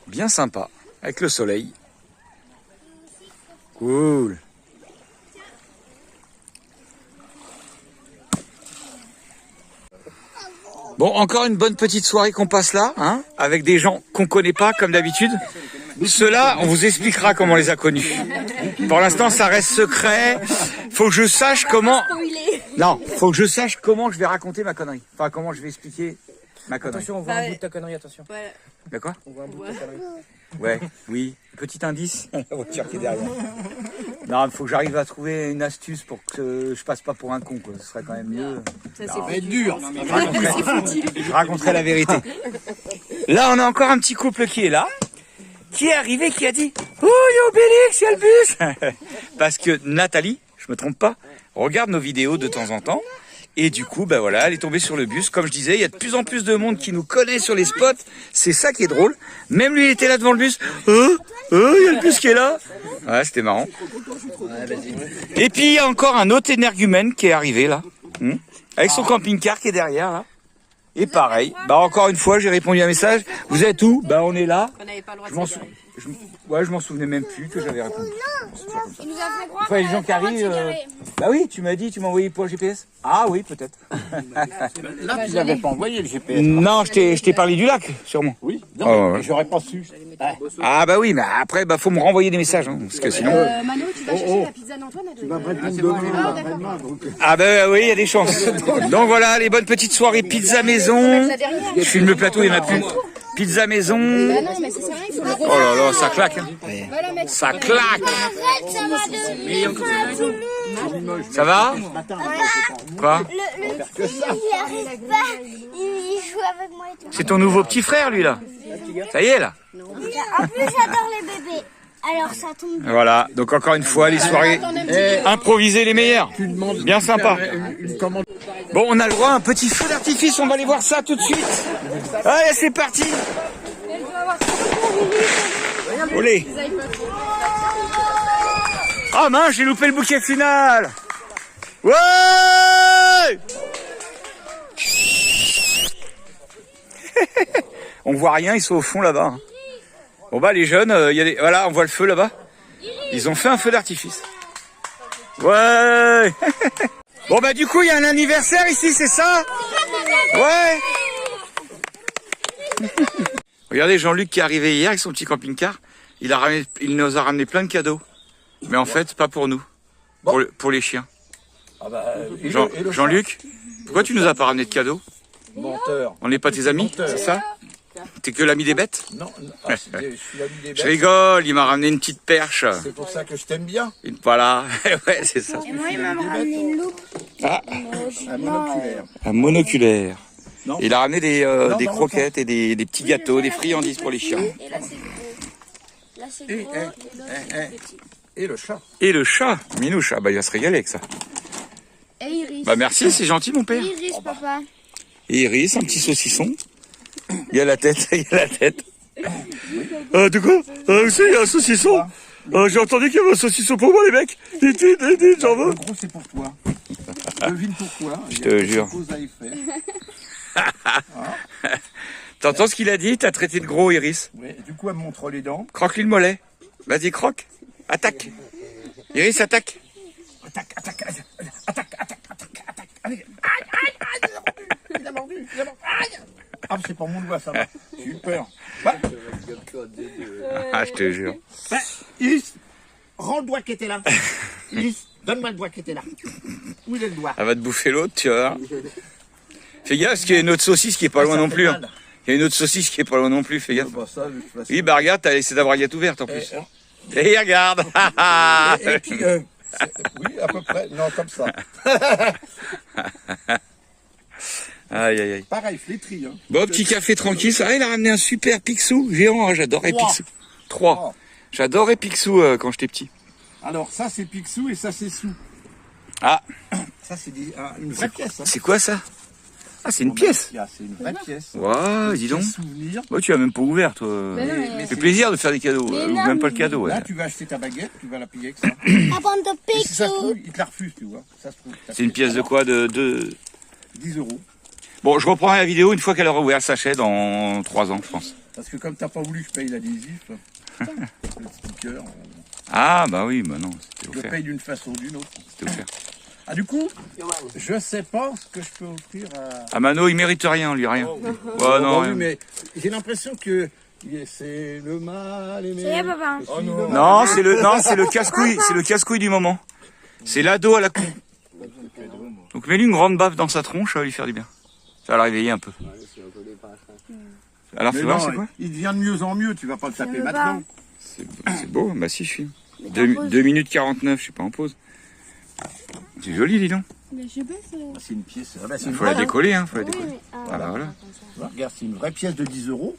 Bien sympa, avec le soleil. Cool. Bon, encore une bonne petite soirée qu'on passe là, hein, avec des gens qu'on connaît pas, comme d'habitude. Ceux-là, on vous expliquera comment on les a connus. Pour l'instant, ça reste secret. Faut que je sache comment... Non, faut que je sache comment je vais raconter ma connerie. Enfin, comment je vais expliquer ma connerie. Attention, on voit un bout de ta connerie, attention. Voilà. De quoi? On voit un bout de ta connerie. Ouais, oui. Petit indice. La voiture qui est derrière. Non, il faut que j'arrive à trouver une astuce pour que je passe pas pour un con, quoi. Ce serait quand même mieux. Ça, Non. Ça va être dur. Je raconterai la vérité. Là, on a encore un petit couple qui est là, qui est arrivé, qui a dit « Oh, il y a Obélix, il y a le bus !» Parce que Nathalie, je me trompe pas, regarde nos vidéos de temps en temps. Et du coup, ben voilà, elle est tombée sur le bus. Comme je disais, il y a de plus en plus de monde qui nous connaît sur les spots. C'est ça qui est drôle. Même lui, il était là devant le bus. Il y a le bus qui est là. Ouais, c'était marrant. Et puis, il y a encore un autre énergumène qui est arrivé là. Avec son camping-car qui est derrière là. Et pareil, bah encore une fois, j'ai répondu à un message. Vous êtes où? Bah on est là. On n'avait pas le droit de Je m'en séparer. Ouais, je m'en souvenais même plus que j'avais répondu. Il nous a fait croire Enfin, les gens qui arrivent. Bah oui, tu m'as dit, tu m'as envoyé pour le GPS. Ah oui, peut-être. Là, tu l'avais pas envoyé le GPS. Non, je t'ai parlé du lac, sûrement. Oui, Oh, non, ouais. mais j'aurais pas su. Ah bah oui, mais après, bah faut me renvoyer des messages, hein, parce que sinon. Mano, tu vas chercher la pizza d'Antoine. Tu vas me répondre demain, après-demain, donc. Ah bah oui, il y a des chances. Donc voilà, les bonnes petites soirées pizza maison. Je filme le plateau, il n'y en a plus. Pizza maison. Ah non, mais ça sert à rien, il faut le Oh là là, ça claque. Hein. Voilà, mec. Ça claque. Arrête, ça m'a donné faim à tout le monde. Ça va? Quoi? Le petit, il arrive pas. Il joue avec moi et tout. C'est ton nouveau petit frère, lui, là. Ça y est, là. En plus, j'adore les bébés. Alors, ça tombe bien. Voilà, donc encore une fois, les soirées improvisées les meilleures. Bien sympa. Bon, on a le droit à un petit feu d'artifice, on va aller voir ça tout de suite. Allez, c'est parti. Olé. Ah mince, j'ai loupé le bouquet final. Ouais. On voit rien, ils sont au fond là-bas. Bon bah les jeunes, voilà, on voit le feu là-bas. Ils ont fait un feu d'artifice. Ouais. Bon bah du coup il y a un anniversaire ici, c'est ça? Ouais. Regardez Jean-Luc qui est arrivé hier avec son petit camping-car. Il nous a ramené plein de cadeaux. Mais en fait, pas pour nous. Pour les chiens. Ah bah, Jean-Luc, pourquoi tu nous as pas ramené de cadeaux? Menteur. On n'est pas tes amis, c'est ça? T'es que l'ami des bêtes? Non, je suis l'ami des Je bêtes. rigole, il m'a ramené une petite perche. C'est pour ça que je t'aime bien. Voilà, ouais, c'est ça. Et moi, il m'a ramené une loupe. Ah, Un monoculaire. un monoculaire. Non. Il a ramené des Non, croquettes et des petits gâteaux, des friandises pour les chiens. Et là, c'est gros. Là, c'est gros. Et l'autre, c'est petit. Et le chat. Et le chat, Minouche, ah bah il va se régaler avec ça. Et Iris. Bah merci, c'est gentil mon père. Iris, papa. Et Iris, un petit saucisson. Il y a la tête, il y a la tête. De quoi? Il y a un saucisson. J'ai entendu qu'il y avait un saucisson pour moi les mecs. J'en veux. Le gros, c'est pour toi. Devine pourquoi. Je te jure. Cause à effet. T'entends ce qu'il a dit? T'as traité de gros Iris. Ouais, du coup, elle me montre les dents. Croque-lui le mollet. Vas-y, croque. Attaque. Iris, attaque. Attaque. Allez. Aïe. Il a mordu. Aïe. Ah, c'est pas mon doigt, ça va. J'ai eu peur. Bah, Ah, je te jure. Iris, rends le doigt qui était là. Iris, donne-moi le doigt qui était là. Où il est le doigt? Elle va te bouffer l'autre, tu vas voir. Fais gaffe, parce qu'il y a une autre saucisse qui est pas loin non plus. Hein. Il y a une autre saucisse qui est pas loin non plus, fais gaffe. Bah, ça, de toute façon. Oui, bah regarde, t'as laissé ta braguette ouverte en plus. Et regarde. Et puis, oui, à peu près. Non, comme ça. Aïe, aïe, aïe. Pareil, flétri. Hein. Bon, petit café tranquille. Ça, il a ramené un super Picsou géant. Hein, j'adorais Picsou. 3. J'adorais Picsou quand j'étais petit. Alors, ça, c'est Picsou et ça, c'est Sou. Ah, Ça, c'est une vraie pièce. Hein. c'est quoi ça? Ah, c'est une pièce. C'est une vraie pièce. Waouh, dis donc. Souvenir. Oh, tu as même pas ouvert, toi. Mais Ça fait plaisir de faire des cadeaux. Ouvre même pas le cadeau. Ouais. Là, tu vas acheter ta baguette, tu vas la payer avec ça. La bande de Et si ça se Picsou. trouve, il te la refuse, tu vois. Ça se trouve. C'est une pièce de quoi? De 10 €. Bon, je reprends la vidéo une fois qu'elle aura ouvert le sachet dans 3 ans, je pense. Parce que comme t'as pas voulu que je paye l'adhésif, le sticker, Ah, bah oui, bah non, c'était je le offert. paye d'une façon ou d'une autre. C'était offert. Ah, du coup, je sais pas ce que je peux offrir à... Ah, Mano, il mérite rien, lui, rien. Oh, non, oui, rien. mais j'ai l'impression que c'est le mal aimé. C'est papa. Oh non. Non, c'est le casse-couille, c'est le casse-couille du moment. C'est l'ado à la coupe. Donc mets-lui une grande baffe dans sa tronche, ça va lui faire du bien. Ça va la réveiller un peu. Alors Mais fais voir, non, c'est quoi? il devient de mieux en mieux, tu vas pas le taper veux maintenant. C'est beau, bah si je suis. 2 minutes 49, je suis pas en pause. C'est joli, dis donc. Mais je sais pas, Ah, c'est une pièce. Ah, bah, c'est une Faut la vraie, hein. décoller, hein, faut la décoller. Voilà, voilà. Tu vois, regarde, c'est une vraie pièce de 10 €.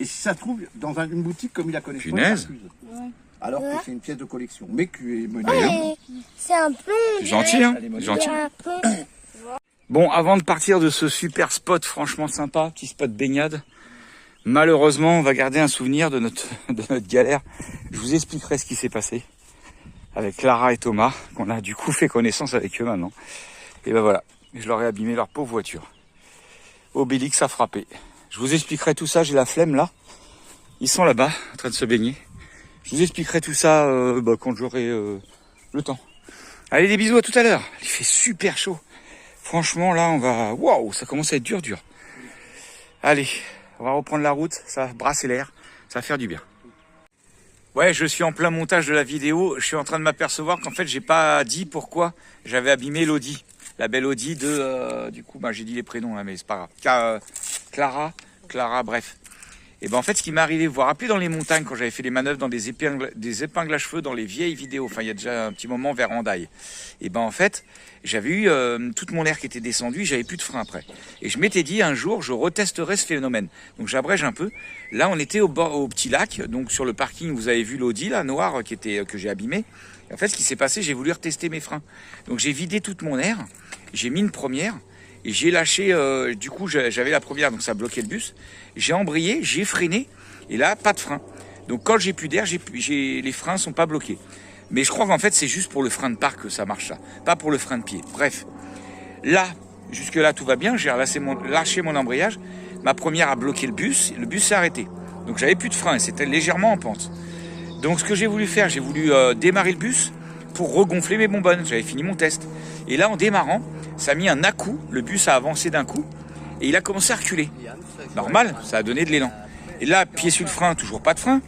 Et si ça se trouve dans une boutique comme il la connaît pas, Punaise. il refuse. Alors que c'est une pièce de collection. Mais qui est menée. Ouais, c'est un plomb. C'est gentil, hein. Elle est C'est gentil. C'est un plomb. Bon, avant de partir de ce super spot franchement sympa, petit spot baignade, malheureusement, on va garder un souvenir de notre galère. Je vous expliquerai ce qui s'est passé avec Clara et Thomas, qu'on a du coup fait connaissance avec eux maintenant. Et ben voilà, je leur ai abîmé leur pauvre voiture. Obélix a frappé. Je vous expliquerai tout ça, j'ai la flemme là. Ils sont là-bas, en train de se baigner. Je vous expliquerai tout ça quand j'aurai le temps. Allez, des bisous, à tout à l'heure. Il fait super chaud. Franchement, là, on va... Waouh, ça commence à être dur. Allez, on va reprendre la route. Ça va brasser l'air. Ça va faire du bien. Ouais, je suis en plein montage de la vidéo. Je suis en train de m'apercevoir qu'en fait, j'ai pas dit pourquoi j'avais abîmé l'Audi. La belle Audi de... du coup, j'ai dit les prénoms, hein, mais c'est pas grave. Clara, bref. Et ben en fait, ce qui m'est arrivé, vous vous rappelez dans les montagnes, quand j'avais fait les manœuvres dans des épingles à cheveux dans les vieilles vidéos, enfin il y a déjà un petit moment vers Hendaye. Et ben en fait, j'avais eu toute mon air qui était descendu, j'avais plus de frein après. Et je m'étais dit un jour, je retesterai ce phénomène. Donc j'abrège un peu. Là, on était au petit lac, donc sur le parking, vous avez vu l'Audi là, noir, que j'ai abîmé. Et en fait, ce qui s'est passé, j'ai voulu retester mes freins. Donc j'ai vidé toute mon air, j'ai mis une première. Et j'ai lâché, du coup j'avais la première, donc ça bloquait le bus. J'ai embrayé, j'ai freiné, et là, pas de frein. Donc quand j'ai plus d'air, les freins sont pas bloqués. Mais je crois qu'en fait, c'est juste pour le frein de parc que ça marche ça, pas pour le frein de pied. Bref, là, jusque là, tout va bien, j'ai lâché mon embrayage. Ma première a bloqué le bus s'est arrêté. Donc j'avais plus de frein, et c'était légèrement en pente. Donc ce que j'ai voulu faire, j'ai voulu démarrer le bus pour regonfler mes bonbonnes. J'avais fini mon test. Et là, en démarrant, ça a mis un à-coup, le bus a avancé d'un coup, et il a commencé à reculer. Normal, ça a donné de l'élan. Et là, pied sur le frein, toujours pas de frein.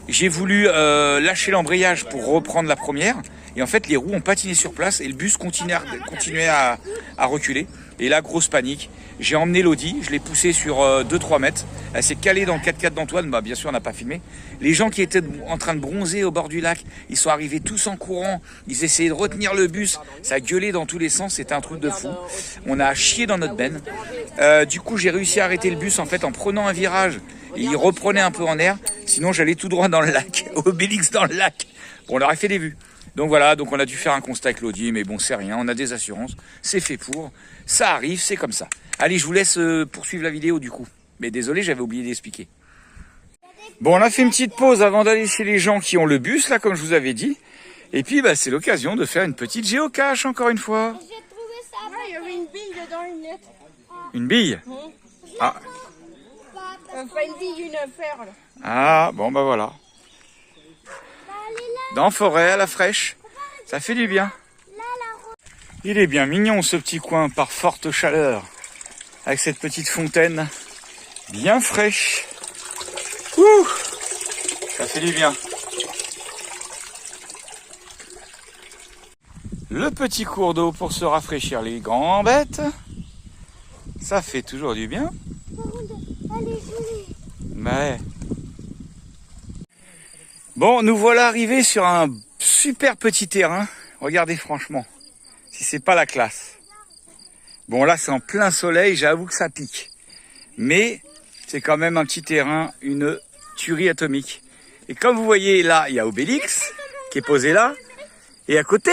J'ai voulu lâcher l'embrayage pour reprendre la première, et en fait, les roues ont patiné sur place, et le bus continuait à reculer. Et là, grosse panique. J'ai emmené l'Audi, je l'ai poussée sur 2-3 mètres. Elle s'est calée dans le 4x4 d'Antoine. Bien sûr, on n'a pas filmé. Les gens qui étaient en train de bronzer au bord du lac, ils sont arrivés tous en courant. Ils essayaient de retenir le bus. Ça gueulait dans tous les sens. C'était un truc de fou. On a chié dans notre benne. Du coup, j'ai réussi à arrêter le bus en fait en prenant un virage. Et il reprenait un peu en air. Sinon, j'allais tout droit dans le lac. Obélix dans le lac. Bon, on aurait fait des vues. Donc voilà, donc on a dû faire un constat avec l'Audi, mais bon, c'est rien, on a des assurances, c'est fait pour, ça arrive, c'est comme ça. Allez, je vous laisse poursuivre la vidéo du coup. Mais désolé, j'avais oublié d'expliquer. Bon, on a fait une petite pause avant d'aller chez les gens qui ont le bus, là, comme je vous avais dit. Et puis, c'est l'occasion de faire une petite géocache, encore une fois. J'ai trouvé ça. Ouais, il y avait une bille dedans, une lettre. Une bille? Ah. Pas une bille, une perle. Ah, bon, voilà. Dans la forêt, à la fraîche, ça fait du bien. Il est bien mignon ce petit coin par forte chaleur, avec cette petite fontaine bien fraîche. Ouh, ça fait du bien. Le petit cours d'eau pour se rafraîchir les gambettes, ça fait toujours du bien. Ouais. Bon, nous voilà arrivés sur un super petit terrain. Regardez franchement, si c'est pas la classe. Bon là c'est en plein soleil, j'avoue que ça pique. Mais c'est quand même un petit terrain, une tuerie atomique. Et comme vous voyez là, il y a Obélix qui est posé là. Et à côté,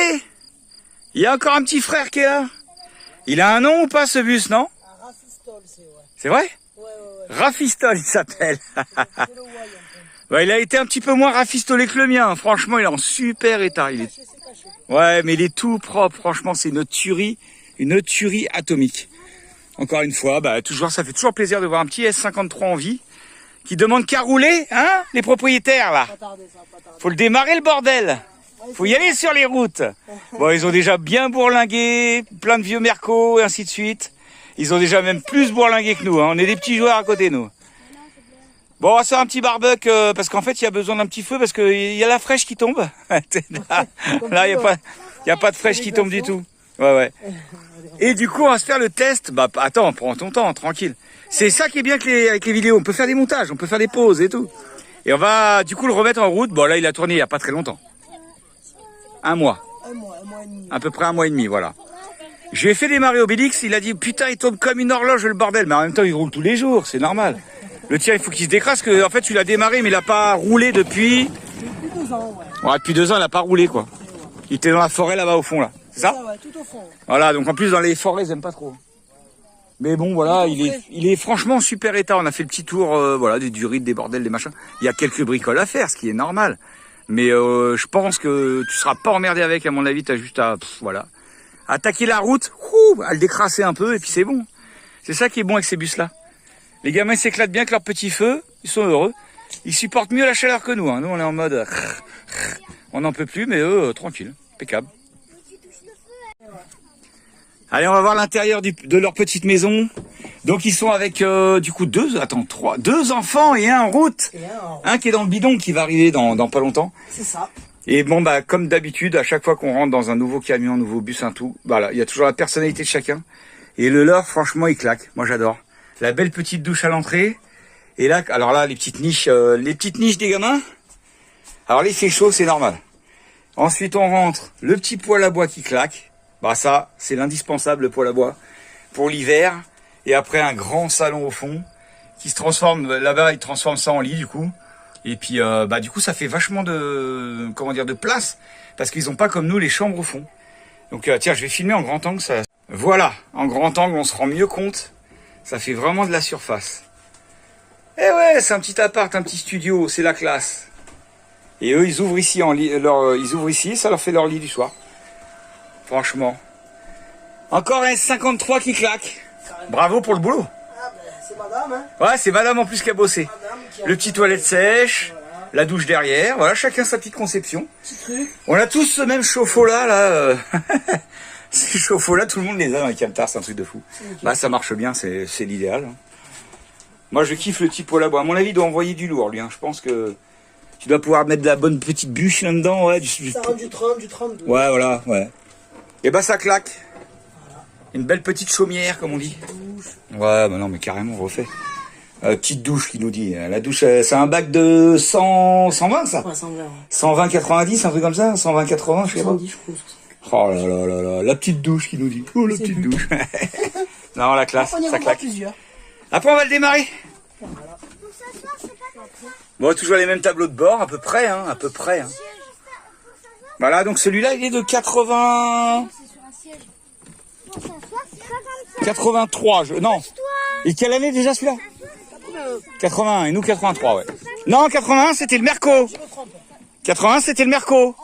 il y a encore un petit frère qui est là. Il a un nom ou pas ce bus, non? Rafistol, c'est ouais. C'est vrai? Ouais. Rafistol il s'appelle. Il a été un petit peu moins rafistolé que le mien. Franchement, il est en super état. Ouais, mais il est tout propre. Franchement, c'est une tuerie atomique. Encore une fois, ça fait toujours plaisir de voir un petit S53 en vie qui demande qu'à rouler, hein, les propriétaires là. Faut le démarrer le bordel. Faut y aller sur les routes. Bon, ils ont déjà bien bourlingué, plein de vieux mercos et ainsi de suite. Ils ont déjà même plus bourlingué que nous. Hein. On est des petits joueurs à côté de nous. Bon, on va se faire un petit barbecue parce qu'en fait, il y a besoin d'un petit feu parce qu'il y a la fraîche qui tombe. Là, il n'y a pas de fraîche qui tombe du tout. Ouais. Et du coup, on va se faire le test. Attends, prends ton temps, tranquille. C'est ça qui est bien avec les vidéos. On peut faire des montages, on peut faire des pauses et tout. Et on va du coup le remettre en route. Bon, là, il a tourné il n'y a pas très longtemps. Un mois. Un mois et demi. À peu près 1 mois et demi, voilà. J'ai fait démarrer Obélix. Il a dit, putain, il tombe comme une horloge, le bordel. Mais en même temps, il roule tous les jours, c'est normal. Le tien, il faut qu'il se décrasse, que en fait, tu l'as démarré, mais il n'a pas roulé depuis... Depuis 2 ans, ouais. Ouais, depuis 2 ans, il n'a pas roulé, quoi. Il était dans la forêt, là-bas, au fond, là. C'est ça? Ouais, tout au fond. Voilà, donc en plus, dans les forêts, ils aiment pas trop. Mais bon, voilà, il est franchement en super état. On a fait le petit tour, des durites, des bordels, des machins. Il y a quelques bricoles à faire, ce qui est normal. Mais je pense que tu seras pas emmerdé avec, à mon avis, t'as juste à, attaquer la route, à le décrasser un peu, et puis c'est bon. C'est ça qui est bon avec ces bus-là. Les gamins s'éclatent bien avec leur petit feu, ils sont heureux. Ils supportent mieux la chaleur que nous. Hein. Nous, on est en mode... On n'en peut plus, mais eux, tranquille, impeccable. Allez, on va voir l'intérieur de leur petite maison. Donc, ils sont avec, du coup, deux enfants et un en route. Un qui est dans le bidon, qui va arriver dans pas longtemps. C'est ça. Et bon, bah, comme d'habitude, à chaque fois qu'on rentre dans un nouveau camion, un nouveau bus, un tout, voilà, il y a toujours la personnalité de chacun. Et le leur, franchement, il claque. Moi, j'adore. La belle petite douche à l'entrée. Et là, alors là, les petites niches des gamins. Alors, là, il fait chaud, c'est normal. Ensuite, on rentre. Le petit poêle à bois qui claque. Bah, ça, c'est l'indispensable, le poêle à bois. Pour l'hiver. Et après, un grand salon au fond. Qui se transforme, là-bas, ils transforment ça en lit, du coup. Et puis, bah, du coup, ça fait vachement de place. Parce qu'ils ont pas, comme nous, les chambres au fond. Donc, tiens, je vais filmer en grand angle, ça. Voilà. En grand angle, on se rend mieux compte. Ça fait vraiment de la surface. Eh ouais, c'est un petit appart, un petit studio, c'est la classe. Et eux, ils ouvrent ici ils ouvrent ici, ça leur fait leur lit du soir. Franchement. Encore un 53 qui claque. Bravo pour le boulot. Ah ben, c'est madame, hein. Ouais, c'est madame en plus qui a bossé. Madame qui a Le petit toilette sèche, Voilà. la douche derrière, voilà, chacun sa petite conception. Petit truc. On a tous ce même chauffe-eau là. Ces chauffe-eau là, tout le monde les a dans les camtars, c'est un truc de fou. Bah ça marche bien, c'est l'idéal. Hein. Moi je kiffe le petit poêle à bois. À mon avis, il doit envoyer du lourd lui. Hein. Je pense que tu dois pouvoir mettre de la bonne petite bûche là-dedans. Ouais, Ça rend du 30, du 32. Ouais, voilà, ouais. Et bah ça claque. Une belle petite chaumière, comme on dit. Ouais, bah non, mais carrément, on refait. Petite douche qui nous dit. La douche, c'est un bac de 120 ça. Ouais, 120. 120, 90, un truc comme ça. 120, 80, je sais pas. 110, je pense. Oh là là là là, la petite douche qui nous dit. Oh, la C'est petite plus. douche. Non, la classe, On y ça revoit claque. plusieurs. Après, on va le démarrer. Bon, toujours les mêmes tableaux de bord, à peu près, hein, à peu près. Hein. Voilà, donc celui-là, il est de 80... 83, non. Et quelle année déjà celui-là 81, et nous 83, ouais. Non, 81, c'était le Merco. 80, c'était le Merco.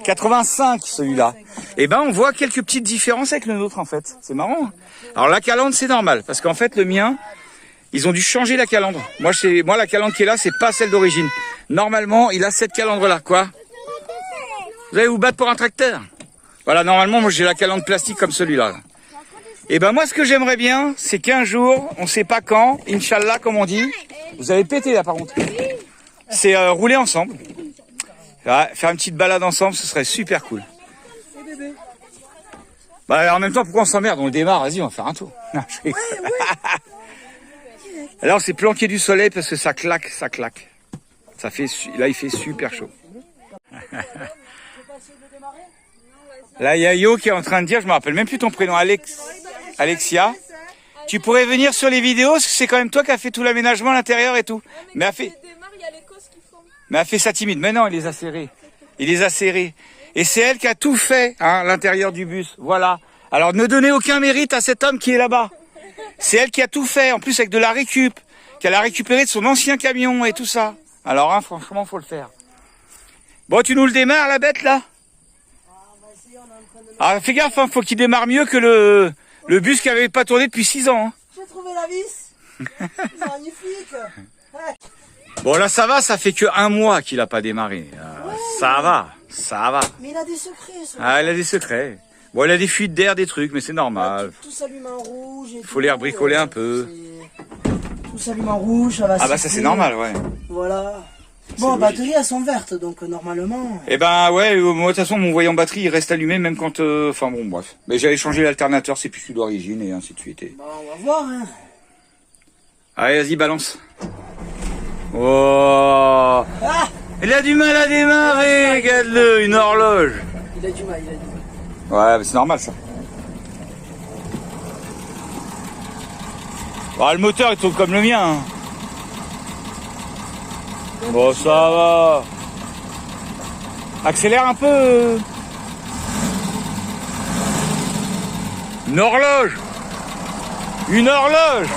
85, celui-là. Et ben, on voit quelques petites différences avec le nôtre, en fait. C'est marrant. Hein. Alors, la calandre, c'est normal. Parce qu'en fait, le mien, ils ont dû changer la calandre. Moi, la calandre qui est là, c'est pas celle d'origine. Normalement, il a cette calandre-là. Quoi? Vous allez vous battre pour un tracteur? Voilà, normalement, moi, j'ai la calandre plastique comme celui-là. Et ben, moi, ce que j'aimerais bien, c'est qu'un jour, on sait pas quand, Inch'Allah, comme on dit. Vous avez pété, là, par contre. C'est rouler ensemble. Ouais, faire une petite balade ensemble, ce serait super cool. Bah, en même temps, pourquoi on s'emmerde? On le démarre, vas-y, on va faire un tour. Non, je rigole. Alors, on s'est planqué du soleil parce que ça claque, ça claque. Ça fait, là, il fait super chaud. Là, il y a Yo qui est en train de dire, je me rappelle même plus ton prénom, Alexia. Tu pourrais venir sur les vidéos, parce que c'est quand même toi qui as fait tout l'aménagement à l'intérieur et tout. Mais a fait ça timide. Mais non, il les a serrés. Il les a serrés. Et c'est elle qui a tout fait, hein, l'intérieur du bus. Voilà. Alors ne donnez aucun mérite à cet homme qui est là-bas. C'est elle qui a tout fait, en plus avec de la récup, qu'elle a récupéré de son ancien camion et tout ça. Alors, hein, franchement, faut le faire. Bon, tu nous le démarres, la bête, là? Ah, fais gaffe, hein, faut qu'il démarre mieux que le bus qui avait pas tourné depuis 6 ans. Hein. J'ai trouvé la vis. Magnifique. Ouais. Bon, là, ça va, ça fait que 1 mois qu'il a pas démarré. Ça va, ça va. Mais il a des secrets. Ah, il a des secrets. Bon, il a des fuites d'air, des trucs, mais c'est normal. Tout s'allume en rouge. Il faut les rebricoler un peu. Tout s'allume en rouge, ça va. Ah bah ça c'est normal, ouais. Voilà. Bon, logique. batteries elles sont vertes, donc normalement. Eh ben ouais, moi de toute façon mon voyant batterie il reste allumé même quand... Enfin bon, bref. Mais j'avais changé l'alternateur, c'est plus celui d'origine et ainsi de suite. Et... Bon, on va voir, hein. Allez, vas-y, balance. Oh, Ah, il a du mal à démarrer, regarde-le, une horloge. il a du mal, il a du mal. Ouais, mais c'est normal ça. Bah, le moteur il tourne comme le mien. Hein. Bon, ça va. Accélère un peu. Une horloge. Une horloge.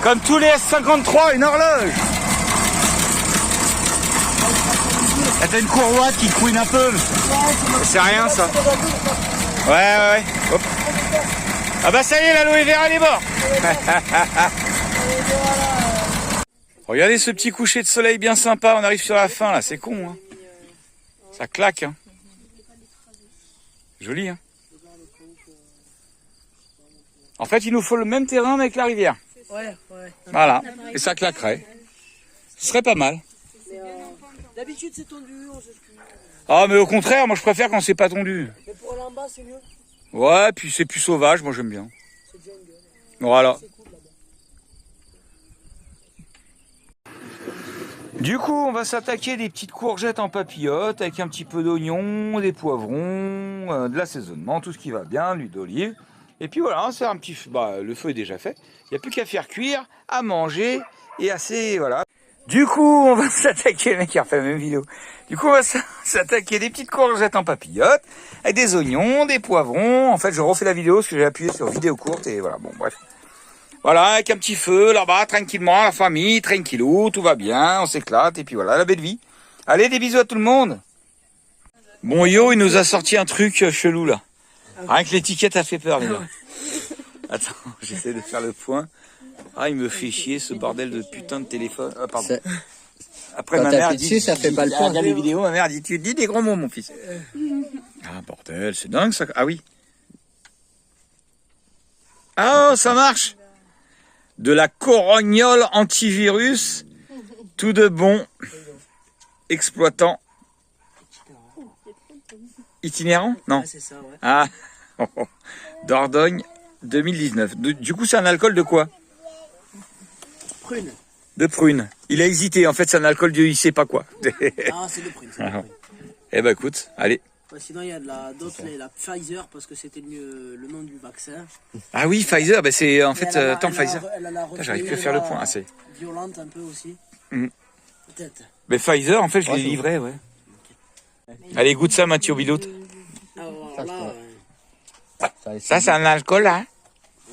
Comme tous les S53, une horloge. Là, t'as une courroie qui couine un peu. C'est rien ça. Ouais. Hop. Ah bah ça y est, l'aloe vera elle est morte. Regardez ce petit coucher de soleil bien sympa. On arrive sur la fin là, c'est con. Hein. Ça claque. Hein. Joli. Hein. En fait, il nous faut le même terrain mais avec la rivière. Ouais. Voilà. Et ça claquerait. Ce serait pas mal. D'habitude, c'est tendu, on sait plus. Ah, mais au contraire, moi je préfère quand c'est pas tondu. Mais pour aller en bas, c'est mieux. Ouais, puis c'est plus sauvage, moi j'aime bien. C'est jungle. Voilà. C'est cool là-bas. Du coup, on va s'attaquer des petites courgettes en papillotes avec un petit peu d'oignon, des poivrons, de l'assaisonnement, tout ce qui va bien, l'huile d'olive. Et puis voilà, c'est un petit feu. Bah, le feu est déjà fait. Il n'y a plus qu'à faire cuire, à manger et assez, voilà. Du coup, on va s'attaquer, le mec qui a refait la même vidéo. Du coup, on va s'attaquer des petites courgettes en papillotes avec des oignons, des poivrons. En fait, je refais la vidéo parce que j'ai appuyé sur vidéo courte et voilà, bon, bref. Voilà, avec un petit feu, là-bas, tranquillement, la famille, tranquillou, tout va bien, on s'éclate, et puis voilà, la belle vie. Allez, des bisous à tout le monde. Bon, Yo, il nous a sorti un truc chelou, là. Rien que l'étiquette a fait peur, les gars. Attends, j'essaie de faire le point. Ah, il me fait chier, ce bordel de putain de téléphone. Ah, pardon. Après, Quand ma mère t'appuies dit... dessus, ça fait pas le point. Regarde les vidéos, ma mère dit, tu dis des gros mots, mon fils. Ah, bordel, c'est dingue, ça. Ah oui. Ah, ça marche. De la corognole antivirus, tout de bon, exploitant. Itinérant? Non. Ouais, c'est ça, ouais. Ah, Dordogne 2019. Du coup, c'est un alcool de quoi? Prune. De prune. Il a hésité, en fait, c'est un alcool de il sait pas quoi. Ah, c'est de prune. C'est de prune. Eh ben écoute, allez. Ouais, sinon, il y a de d'autres, la Pfizer, parce que c'était le nom du vaccin. Ah oui, Pfizer, ben c'est en fait, Elle a Pfizer. la J'arrive plus à faire le point. Ah, c'est... violente un peu aussi. Mhm. Peut-être. Mais Pfizer, en fait, je l'ai livré, ouais. Allez, goûte ça, Mathieu Biloute. Alors là, Ça, c'est un alcool, hein.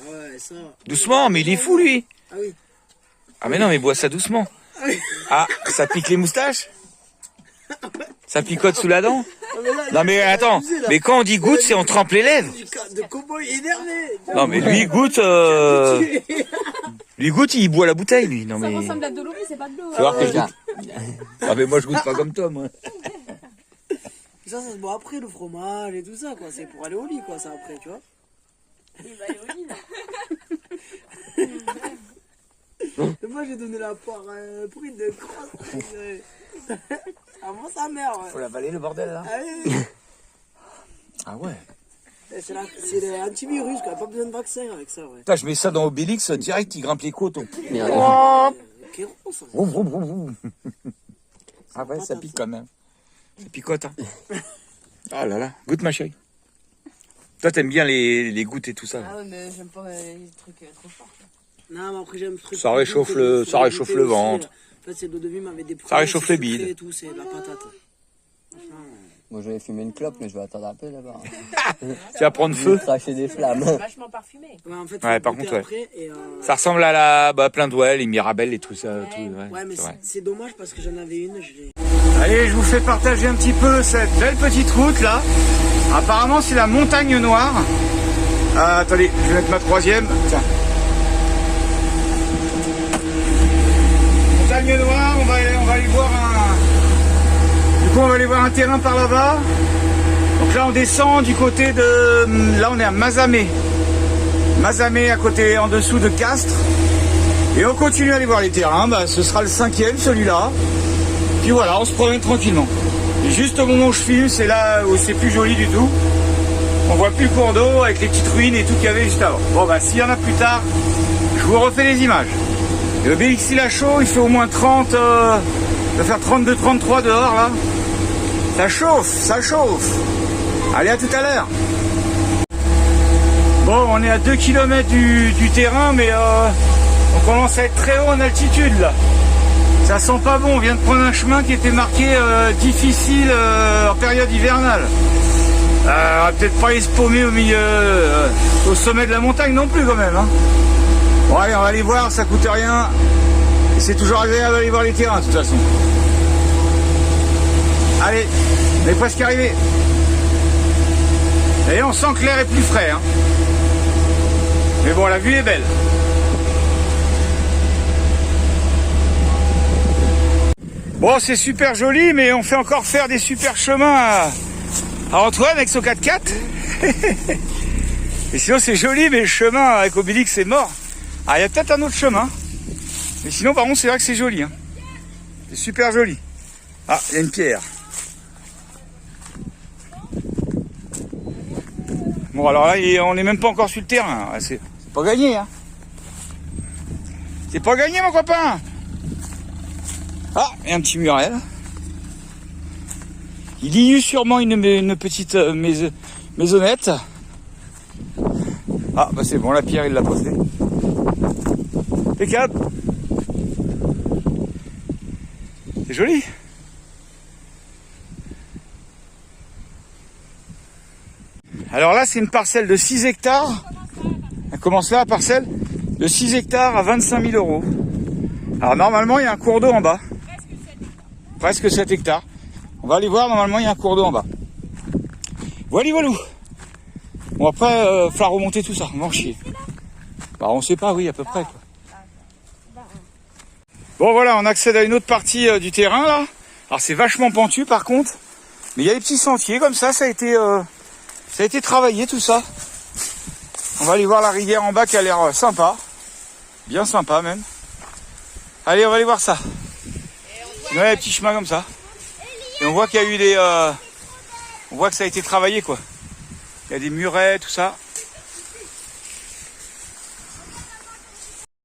ouais, ça. Doucement, mais il est fou, lui. Ah oui. Ah mais non, mais bois ça doucement. Ah, ça pique les moustaches? Ça picote sous la dent? Non mais attends, mais quand on dit goutte, c'est on trempe les lèvres. De cow-boy énervé. Non mais lui goûte, il boit la bouteille, lui. Non Ça mais. ressemble à de l'eau, mais c'est pas de l'eau. Faut voir que je goûte. Ah mais moi je goûte pas comme toi, moi. Ça se boit après, le fromage et tout ça, quoi. C'est pour aller au lit, quoi, ça, après, tu vois. Il va aller au lit, là. Moi, j'ai donné la poire prune de crosse. Avant sa mère, ouais. Faut l'avaler le bordel là. Ah oui. Ah ouais. C'est l'antivirus, quoi. Pas besoin de vaccin avec ça, ouais. Putain, je mets ça dans Obélix, direct il grimpe les côtes. Kéron, ça. Vroom, vroom, vroom, vroom. Ah ouais, ça pique quand même. Ça picote, hein. Ah là là, goûte ma chérie. Toi t'aimes bien les gouttes et tout ça. Ah ouais, mais j'aime pas les trucs trop forts. Non, mais après, j'aime ce truc. Ça réchauffe le ventre. En fait, c'est le début m'avait des Ça réchauffe les c'est bides. sucré et tout, c'est de la patate. Moi, je vais fumer une clope, mais je vais attendre un peu d'abord. Tu vas prendre feu. Cracher des flammes. Vachement parfumé. Ouais, en fait, Ouais, faut par goûter contre, ouais. après et, Ça ressemble à la plein d'ouest, les Mirabelles et tout ça. Tout, ouais, mais c'est vrai. c'est dommage parce que j'en avais une, je l'ai. Allez, je vous fais partager un petit peu cette belle petite route là. Apparemment, c'est la montagne noire. Attendez, je vais mettre ma troisième. Tiens. Montagne noire, on va aller voir un. Du coup, on va aller voir un terrain par là-bas. Donc là, on descend du côté de. Là, on est à Mazamet. Mazamet à côté, en dessous de Castres. Et on continue à aller voir les terrains. Bah, ce sera le 5e, celui-là. Puis voilà, on se promène tranquillement. Et juste au moment où je filme, c'est là où c'est plus joli du tout. On voit plus le cours d'eau avec les petites ruines et tout qu'il y avait juste avant. Bon bah s'il y en a plus tard, je vous refais les images. Le BX il a chaud, il fait au moins 30, il va faire 32-33 dehors là. Ça chauffe, ça chauffe. Allez, à tout à l'heure. Bon, on est à 2 km du terrain, mais on commence à être très haut en altitude là. Ça sent pas bon, on vient de prendre un chemin qui était marqué difficile en période hivernale. On va peut-être pas aller se paumer au milieu, au sommet de la montagne non plus quand même. Hein. Bon allez, on va aller voir, ça coûte rien. Et c'est toujours agréable d'aller voir les terrains de toute façon. Allez, on est presque arrivé. Et on sent que l'air est plus frais. Hein. Mais bon, la vue est belle. Bon, c'est super joli, mais on fait encore faire des super chemins à Antoine avec son 4x4. Et sinon, c'est joli, mais le chemin avec Obélix, c'est mort. Ah, il y a peut-être un autre chemin. Mais sinon, par contre, c'est vrai que c'est joli. Hein. C'est super joli. Ah, il y a une pierre. Bon, alors là, on n'est même pas encore sur le terrain. C'est pas gagné. Hein. C'est pas gagné, mon copain. Ah, il y a un petit muret là. Il y eut sûrement une petite maisonnette. Ah, bah c'est bon, la pierre, il l'a posée. Impeccable. C'est joli. Alors là, c'est une parcelle de 6 hectares. Elle commence là, la parcelle de 6 hectares à 25 000 €. Alors normalement, il y a un cours d'eau en bas. Presque 7 hectares. On va aller voir, normalement, il y a un cours d'eau en bas. Voilà, voilou. Bon, après, falloir remonter tout ça, on va en chier. Bah, on sait pas, oui, à peu près, quoi. Bon, voilà, on accède à une autre partie du terrain, là. Alors, c'est vachement pentu, par contre. Mais il y a des petits sentiers, comme ça a été travaillé, tout ça. On va aller voir la rivière en bas qui a l'air sympa. Bien sympa, même. Allez, on va aller voir ça. Il y a des petits chemins comme ça. Et on voit qu'il y a eu on voit que ça a été travaillé, quoi. Il y a des murets, tout ça.